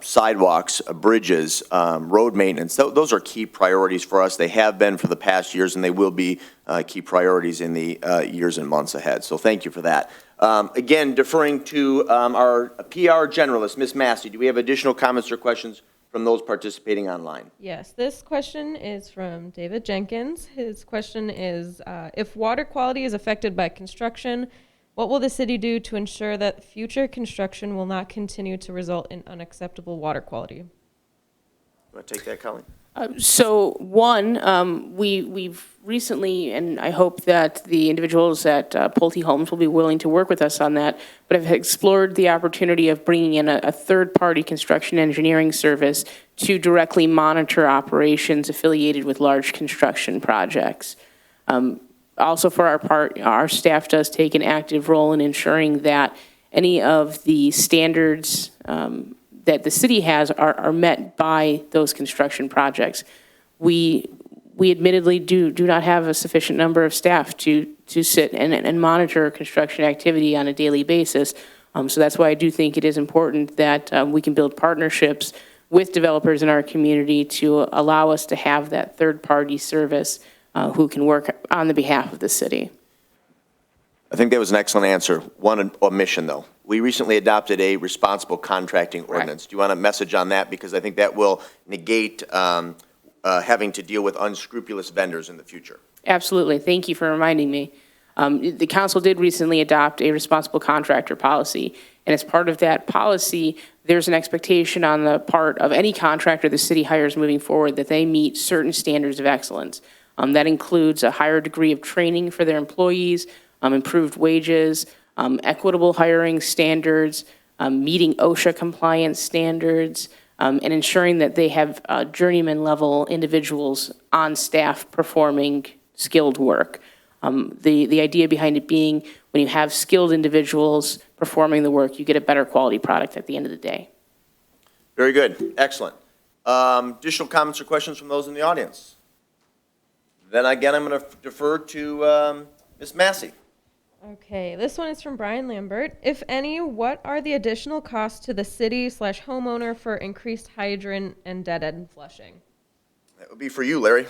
Speaker 1: sidewalks, bridges, road maintenance, those are key priorities for us. They have been for the past years, and they will be key priorities in the years and months ahead. So thank you for that. Again, deferring to our PR generalist, Ms. Massey, do we have additional comments or questions from those participating online?
Speaker 8: Yes, this question is from David Jenkins. His question is, if water quality is affected by construction, what will the city do to ensure that future construction will not continue to result in unacceptable water quality?
Speaker 1: You want to take that, Colleen?
Speaker 2: We've recently, and I hope that the individuals at Pulte Homes will be willing to work with us on that, but have explored the opportunity of bringing in a third-party construction engineering service to directly monitor operations affiliated with large construction projects. Also, for our part, our staff does take an active role in ensuring that any of the standards that the city has are met by those construction projects. We admittedly do not have a sufficient number of staff to sit and monitor construction activity on a daily basis. So that's why I do think it is important that we can build partnerships with developers in our community to allow us to have that third-party service who can work on the behalf of the city.
Speaker 1: I think that was an excellent answer. One omission, though. We recently adopted a responsible contracting ordinance. Do you want a message on that? Because I think that will negate having to deal with unscrupulous vendors in the future.
Speaker 2: Absolutely. Thank you for reminding me. The council did recently adopt a responsible contractor policy. And as part of that policy, there's an expectation on the part of any contractor the city hires moving forward that they meet certain standards of excellence. That includes a higher degree of training for their employees, improved wages, equitable hiring standards, meeting OSHA compliance standards, and ensuring that they have journeyman level individuals on staff performing skilled work. The idea behind it being when you have skilled individuals performing the work, you get a better quality product at the end of the day.
Speaker 1: Very good. Excellent. Additional comments or questions from those in the audience? Then again, I'm going to defer to Ms. Massey.
Speaker 8: Okay, this one is from Brian Lambert. If any, what are the additional costs to the city/homeowner for increased hydrant and dead-end flushing?
Speaker 1: That would be for you, Larry.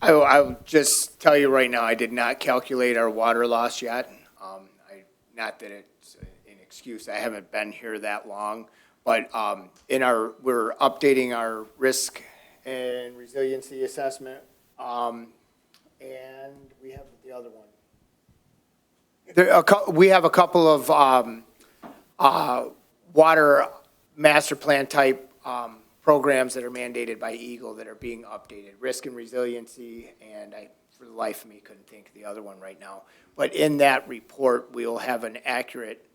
Speaker 4: I'll just tell you right now, I did not calculate our water loss yet. Not that it's an excuse, I haven't been here that long, but we're updating our risk and resiliency assessment, and we have the other one. We have a couple of water master plan type programs that are mandated by EGLE that are being updated. Risk and resiliency, and I, for the life of me, couldn't think of the other one right now. But in that report, we'll have an accurate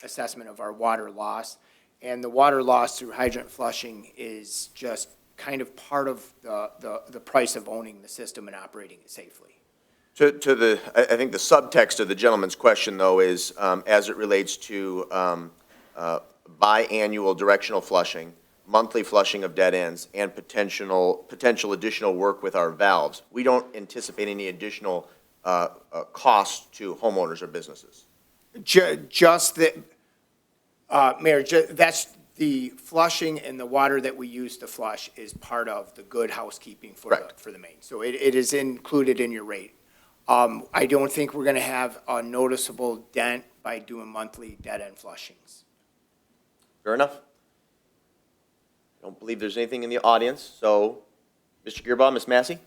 Speaker 4: assessment of our water loss. And the water loss through hydrant flushing is just kind of part of the price of owning the system and operating it safely.
Speaker 1: I think the subtext of the gentleman's question, though, is as it relates to biannual directional flushing, monthly flushing of dead ends, and potential additional work with our valves. We don't anticipate any additional costs to homeowners or businesses.
Speaker 4: Just the, Mayor, that's the flushing and the water that we use to flush is part of the good housekeeping for the main. So it is included in your rate. I don't think we're going to have a noticeable dent by doing monthly dead end flushings.
Speaker 1: Fair enough. Don't believe there's anything in the audience. So, Mr. Gearbaugh, Ms. Massey?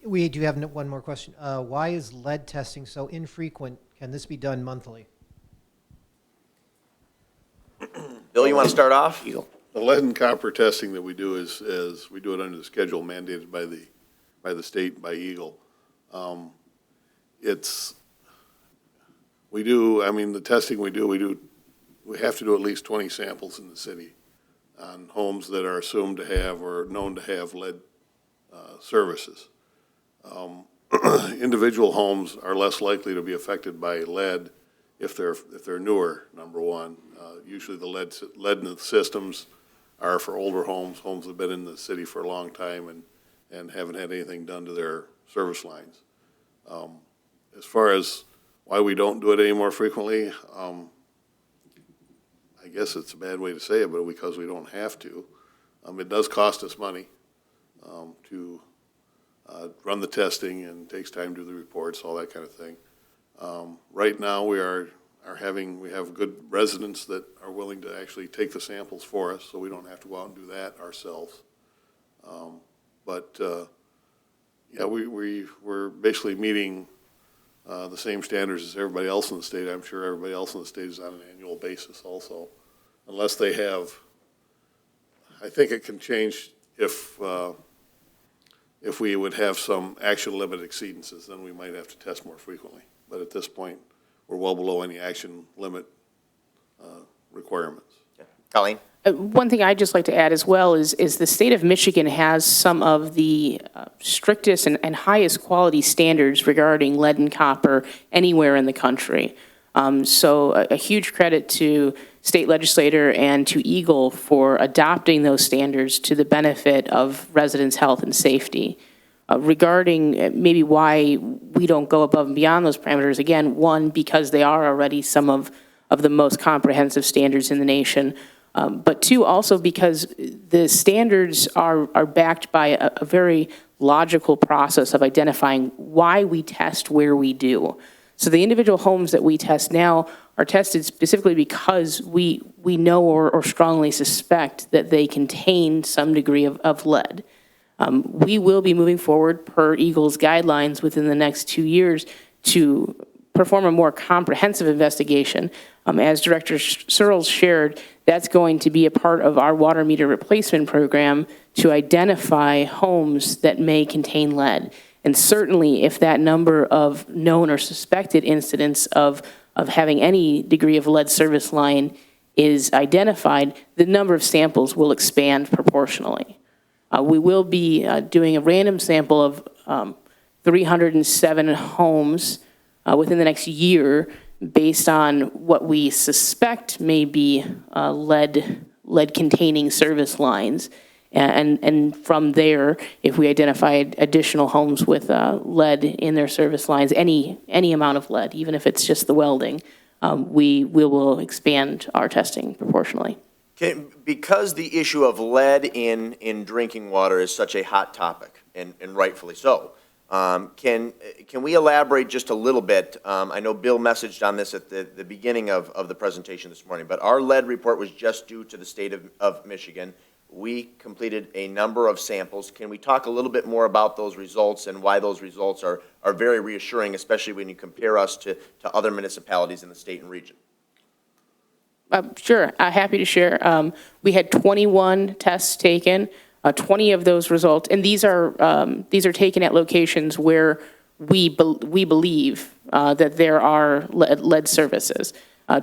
Speaker 7: We do have one more question. Why is lead testing so infrequent? Can this be done monthly?
Speaker 1: Bill, you want to start off?
Speaker 3: The lead and copper testing that we do is we do it under the schedule mandated by the state, by EGLE. The testing we have to do at least 20 samples in the city on homes that are assumed to have or known to have lead services. Individual homes are less likely to be affected by lead if they're newer, number one. Usually the lead in the systems are for older homes that have been in the city for a long time and haven't had anything done to their service lines. As far as why we don't do it any more frequently, I guess it's a bad way to say it, but because we don't have to. It does cost us money to run the testing, and it takes time to do the reports, all that kind of thing. Right now, we have good residents that are willing to actually take the samples for us, so we don't have to go out and do that ourselves. We're basically meeting the same standards as everybody else in the state. I'm sure everybody else in the state is on an annual basis also, unless they have. I think it can change if we would have some action limit exceedances, then we might have to test more frequently. But at this point, we're well below any action limit requirements.
Speaker 1: Colleen?
Speaker 2: One thing I'd just like to add as well is the state of Michigan has some of the strictest and highest quality standards regarding lead and copper anywhere in the country. So a huge credit to state legislator and to EGLE for adopting those standards to the benefit of residents' health and safety. Regarding maybe why we don't go above and beyond those parameters, again, one, because they are already some of the most comprehensive standards in the nation. But two, also because the standards are backed by a very logical process of identifying why we test where we do. So the individual homes that we test now are tested specifically because we know or strongly suspect that they contain some degree of lead. We will be moving forward per EGLE's guidelines within the next 2 years to perform a more comprehensive investigation. As Director Sirls shared, that's going to be a part of our water meter replacement program to identify homes that may contain lead. And certainly if that number of known or suspected incidents of having any degree of lead service line is identified, the number of samples will expand proportionally. We will be doing a random sample of 307 homes within the next year based on what we suspect may be lead-containing service lines. And from there, if we identify additional homes with lead in their service lines, any amount of lead, even if it's just the welding, we will expand our testing proportionally.
Speaker 1: Because the issue of lead in drinking water is such a hot topic, and rightfully so, can we elaborate just a little bit? I know Bill messaged on this at the beginning of the presentation this morning, but our lead report was just due to the state of Michigan. We completed a number of samples. Can we talk a little bit more about those results and why those results are very reassuring, especially when you compare us to other municipalities in the state and region?
Speaker 2: Sure, happy to share. We had 21 tests taken. 20 of those results, and these are taken at locations where we believe that there are lead services.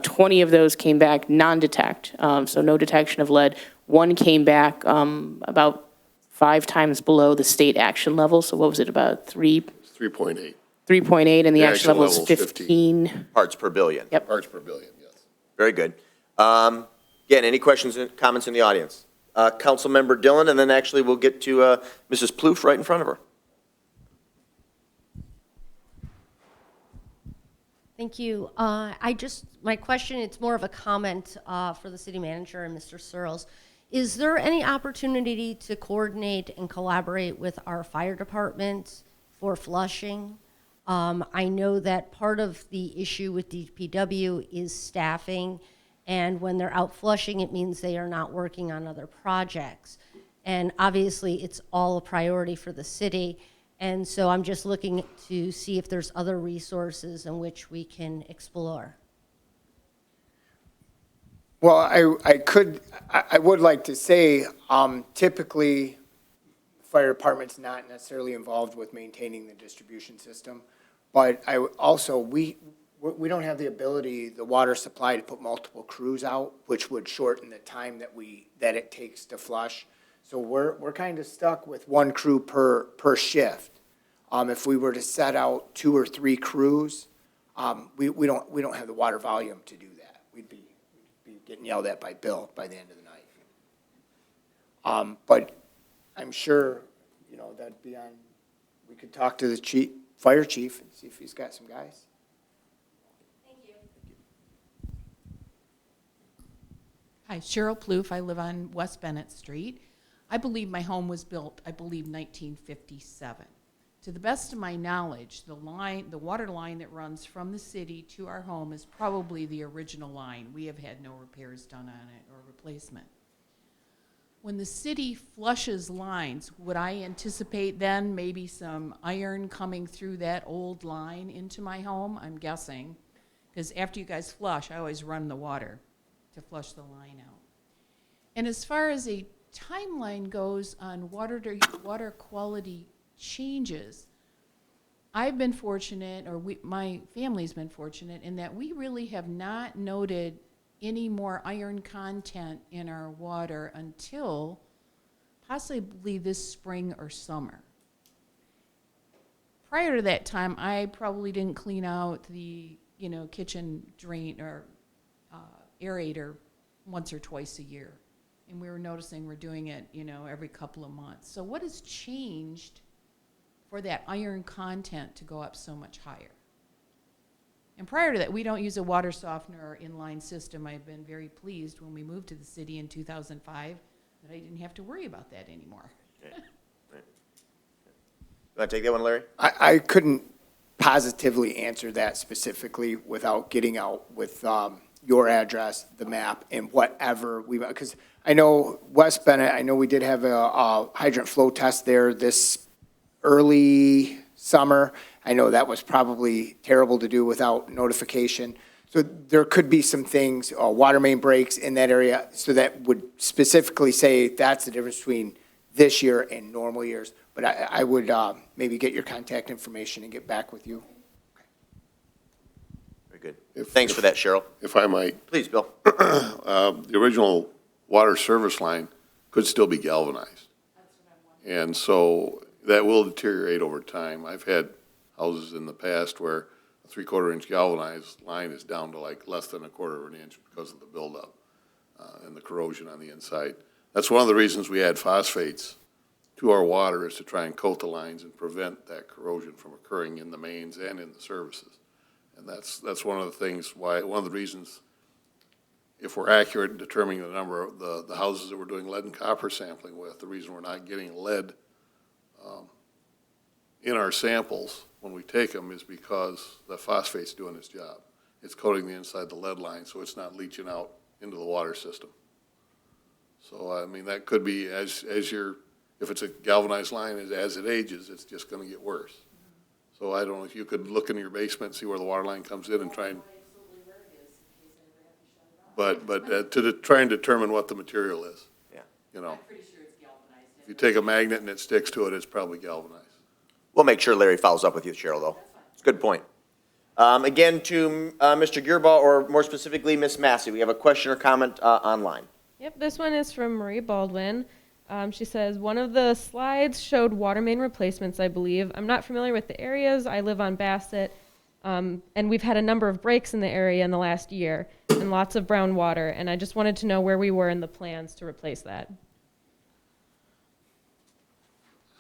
Speaker 2: 20 of those came back non-detect, so no detection of lead. One came back about 5 times below the state action level. So what was it, about
Speaker 3: 3.8
Speaker 2: 3.8, and the
Speaker 3: The
Speaker 2: action
Speaker 3: action
Speaker 2: level is
Speaker 3: level is
Speaker 2: 15.
Speaker 1: Parts per billion.
Speaker 2: Yep.
Speaker 3: parts per billion, yes.
Speaker 1: Very good. Again, any questions, comments in the audience? Councilmember Dillon, and then actually we'll get to Mrs. Plouffe right in front of her.
Speaker 14: Thank you. My question, it's more of a comment for the city manager and Mr. Sirls. Is there any opportunity to coordinate and collaborate with our fire department for flushing? I know that part of the issue with DPW is staffing, and when they're out flushing, it means they are not working on other projects. And obviously, it's all a priority for the city. And so I'm just looking to see if there's other resources in which we can explore.
Speaker 4: Well, I would like to say, typically, the fire department's not necessarily involved with maintaining the distribution system. But we don't have the ability, the water supply, to put multiple crews out, which would shorten the time that it takes to flush. So we're kind of stuck with 1 crew per shift. If we were to set out 2 or 3 crews, we don't have the water volume to do that. We'd be getting yelled at by Bill by the end of the night. But I'm sure, that'd be on, we could talk to the fire chief and see if he's got some guys.
Speaker 14: Thank you.
Speaker 15: Hi, Cheryl Plouffe. I live on West Bennett Street. I believe my home was built, 1957. To the best of my knowledge, the water line that runs from the city to our home is probably the original line. We have had no repairs done on it or replacement. When the city flushes lines, would I anticipate then maybe some iron coming through that old line into my home? I'm guessing, because after you guys flush, I always run the water to flush the line out. And as far as a timeline goes on water quality changes, I've been fortunate, or my family's been fortunate, in that we really have not noted any more iron content in our water until possibly this spring or summer. Prior to that time, I probably didn't clean out the kitchen drain or aerator once or twice a year. And we were noticing we're doing it, every couple of months. So what has changed for that iron content to go up so much higher? And prior to that, we don't use a water softener or inline system. I've been very pleased when we moved to the city in 2005 that I didn't have to worry about that anymore.
Speaker 1: Okay. Right. You want to take that one, Larry?
Speaker 4: I couldn't positively answer that specifically without getting out with your address, the map, and whatever because I know West Bennett, I know we did have a hydrant flow test there this early summer. I know that was probably terrible to do without notification. So there could be some things, water main breaks in that area, so that would specifically say that's the difference between this year and normal years. But I would maybe get your contact information and get back with you.
Speaker 1: Very good. Thanks for that, Cheryl.
Speaker 3: If I might.
Speaker 1: Please, Bill.
Speaker 3: The original water service line could still be galvanized. And so that will deteriorate over time. I've had houses in the past where a 3/4 inch galvanized line is down to like less than 1/4 of an inch because of the buildup and the corrosion on the inside. That's one of the reasons we add phosphates to our water, is to try and coat the lines and prevent that corrosion from occurring in the mains and in the services. And that's one of the things one of the reasons, if we're accurate in determining the number of the houses that we're doing lead and copper sampling with, the reason we're not getting lead in our samples when we take them is because the phosphate's doing its job. It's coating the inside of the lead line so it's not leaching out into the water system. So, I mean, that could be if it's a galvanized line, as it ages, it's just going to get worse. So I don't know if you could look in your basement and see where the water line comes in and try and, try and determine what the material is.
Speaker 1: Yeah.
Speaker 15: I'm pretty sure it's galvanized.
Speaker 3: If you take a magnet and it sticks to it, it's probably galvanized.
Speaker 1: We'll make sure Larry follows up with you, Cheryl, though. It's a good point. Again, to Mr. Gearbaugh, or more specifically, Ms. Massey, we have a question or comment online.
Speaker 8: Yep, this one is from Marie Baldwin. She says, one of the slides showed water main replacements, I believe. I'm not familiar with the areas. I live on Bassett, and we've had a number of breaks in the area in the last year and lots of brown water, and I just wanted to know where we were in the plans to replace that.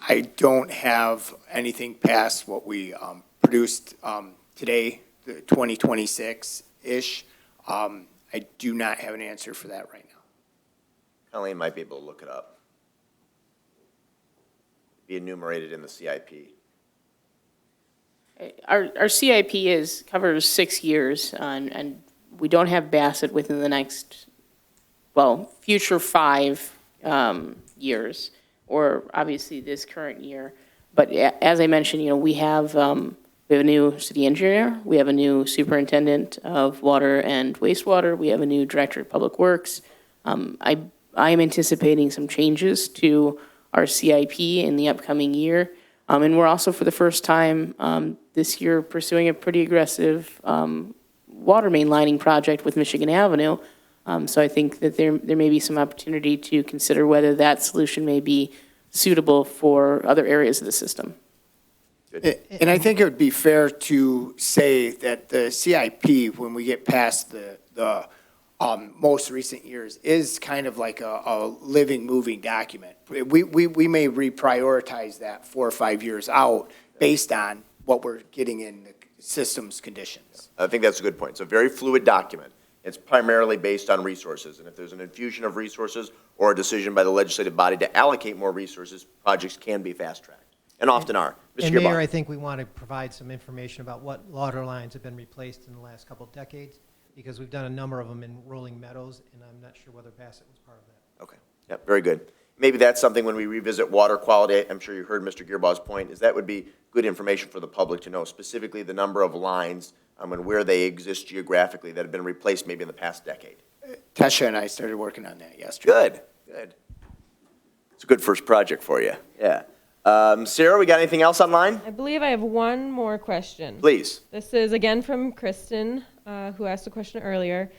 Speaker 4: I don't have anything past what we produced today, the 2026-ish. I do not have an answer for that right now.
Speaker 1: Colleen might be able to look it up. Be enumerated in the CIP.
Speaker 2: Our CIP covers 6 years, and we don't have Bassett within the next, future 5 years, or obviously this current year. But as I mentioned, we have a new city engineer, we have a new superintendent of water and wastewater, we have a new director of public works. I am anticipating some changes to our CIP in the upcoming year. And we're also, for the first time this year, pursuing a pretty aggressive water main lining project with Michigan Avenue. So I think that there may be some opportunity to consider whether that solution may be suitable for other areas of the system.
Speaker 4: And I think it would be fair to say that the CIP, when we get past the most recent years, is kind of like a living, moving document. We may reprioritize that 4 or 5 years out based on what we're getting in the system's conditions.
Speaker 1: I think that's a good point. It's a very fluid document. It's primarily based on resources, and if there's an infusion of resources or a decision by the legislative body to allocate more resources, projects can be fast-tracked, and often are. Mr.
Speaker 7: And
Speaker 1: Gearbox.
Speaker 7: Mayor, I think we want to provide some information about what water lines have been replaced in the last couple of decades, because we've done a number of them in Rolling Meadows, and I'm not sure whether Bassett was part of that.
Speaker 1: Okay, yep, very good. Maybe that's something when we revisit water quality, I'm sure you heard Mr. Gearbaugh's point, is that would be good information for the public to know, specifically the number of lines and where they exist geographically that have been replaced maybe in the past decade.
Speaker 4: Tesha and I started working on that yesterday.
Speaker 1: Good. It's a good first project for you, yeah. Sarah, we got anything else online?
Speaker 8: I believe I have one more question.
Speaker 1: Please.
Speaker 8: This is again from Kristen, who asked a question earlier.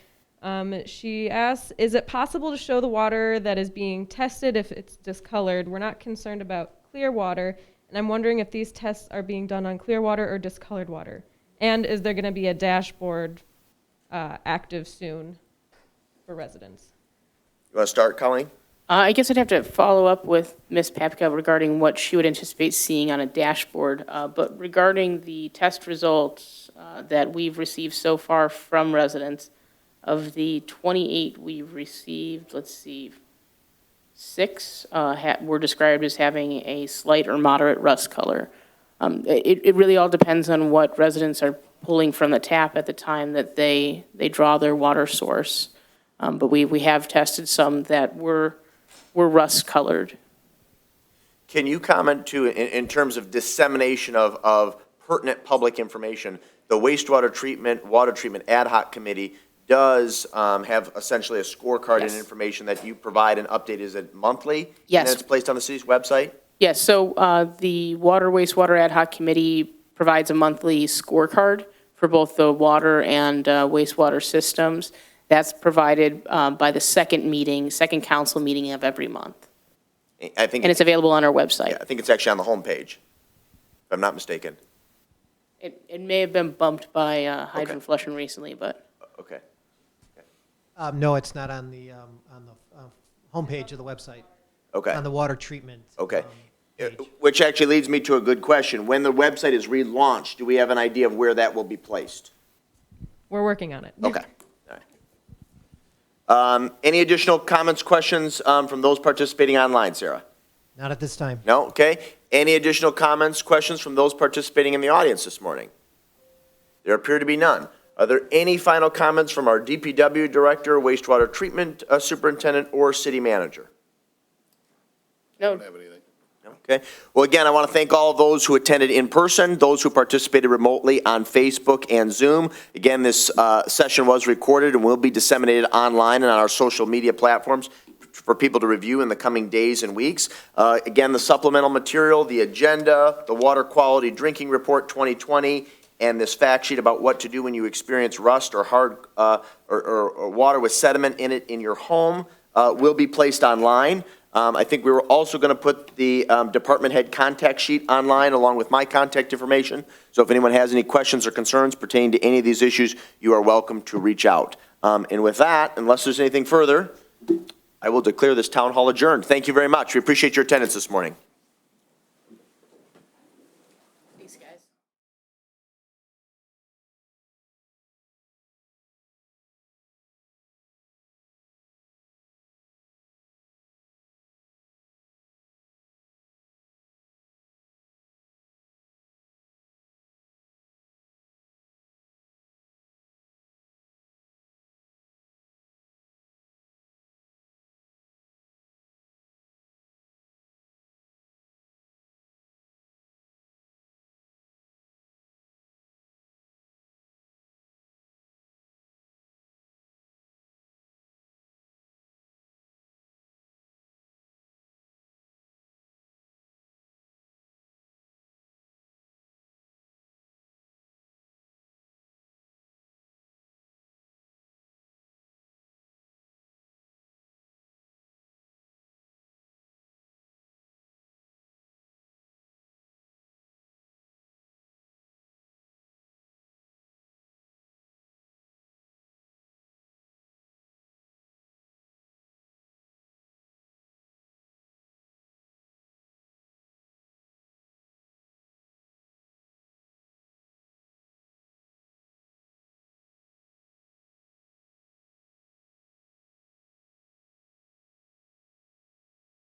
Speaker 8: She asks, is it possible to show the water that is being tested if it's discolored? We're not concerned about clear water, and I'm wondering if these tests are being done on clear water or discolored water. And is there going to be a dashboard active soon for residents?
Speaker 1: You want to start, Colleen?
Speaker 2: I guess I'd have to follow up with Ms. Papka regarding what she would anticipate seeing on a dashboard. But regarding the test results that we've received so far from residents, of the 28 we've received, 6 were described as having a slight or moderate rust color. It really all depends on what residents are pulling from the tap at the time that they draw their water source. But we have tested some that were rust colored.
Speaker 1: Can you comment too, in terms of dissemination of pertinent public information, the water treatment ad hoc committee does have essentially a scorecard and information that you provide and update. Is it monthly?
Speaker 2: Yes.
Speaker 1: And it's placed on the city's website?
Speaker 2: Yes, so the Wastewater Ad Hoc Committee provides a monthly scorecard for both the water and wastewater systems. That's provided by the second council meeting of every month.
Speaker 1: I think,
Speaker 2: and it's available on our website.
Speaker 1: Yeah, I think it's actually on the homepage, if I'm not mistaken.
Speaker 2: It may have been bumped by Hydrant Flushing recently, but.
Speaker 1: Okay.
Speaker 7: No, it's not on the homepage of the website.
Speaker 1: Okay.
Speaker 7: On the water treatment.
Speaker 1: Okay. Which actually leads me to a good question. When the website is relaunched, do we have an idea of where that will be placed?
Speaker 8: We're working on it.
Speaker 1: Okay. All right. Any additional comments, questions from those participating online, Sarah?
Speaker 7: Not at this time.
Speaker 1: No? Okay. Any additional comments, questions from those participating in the audience this morning? There appear to be none. Are there any final comments from our DPW director, wastewater treatment superintendent, or city manager?
Speaker 2: No.
Speaker 3: I don't have anything.
Speaker 1: Okay. Well, again, I want to thank all of those who attended in person, those who participated remotely on Facebook and Zoom. Again, this session was recorded and will be disseminated online and on our social media platforms for people to review in the coming days and weeks. Again, the supplemental material, the agenda, the water quality drinking report 2020, and this fact sheet about what to do when you experience rust or hard or water with sediment in it in your home will be placed online. I think we were also going to put the department head contact sheet online along with my contact information. So if anyone has any questions or concerns pertaining to any of these issues, you are welcome to reach out. And with that, unless there's anything further, I will declare this town hall adjourned. Thank you very much. We appreciate your attendance this morning.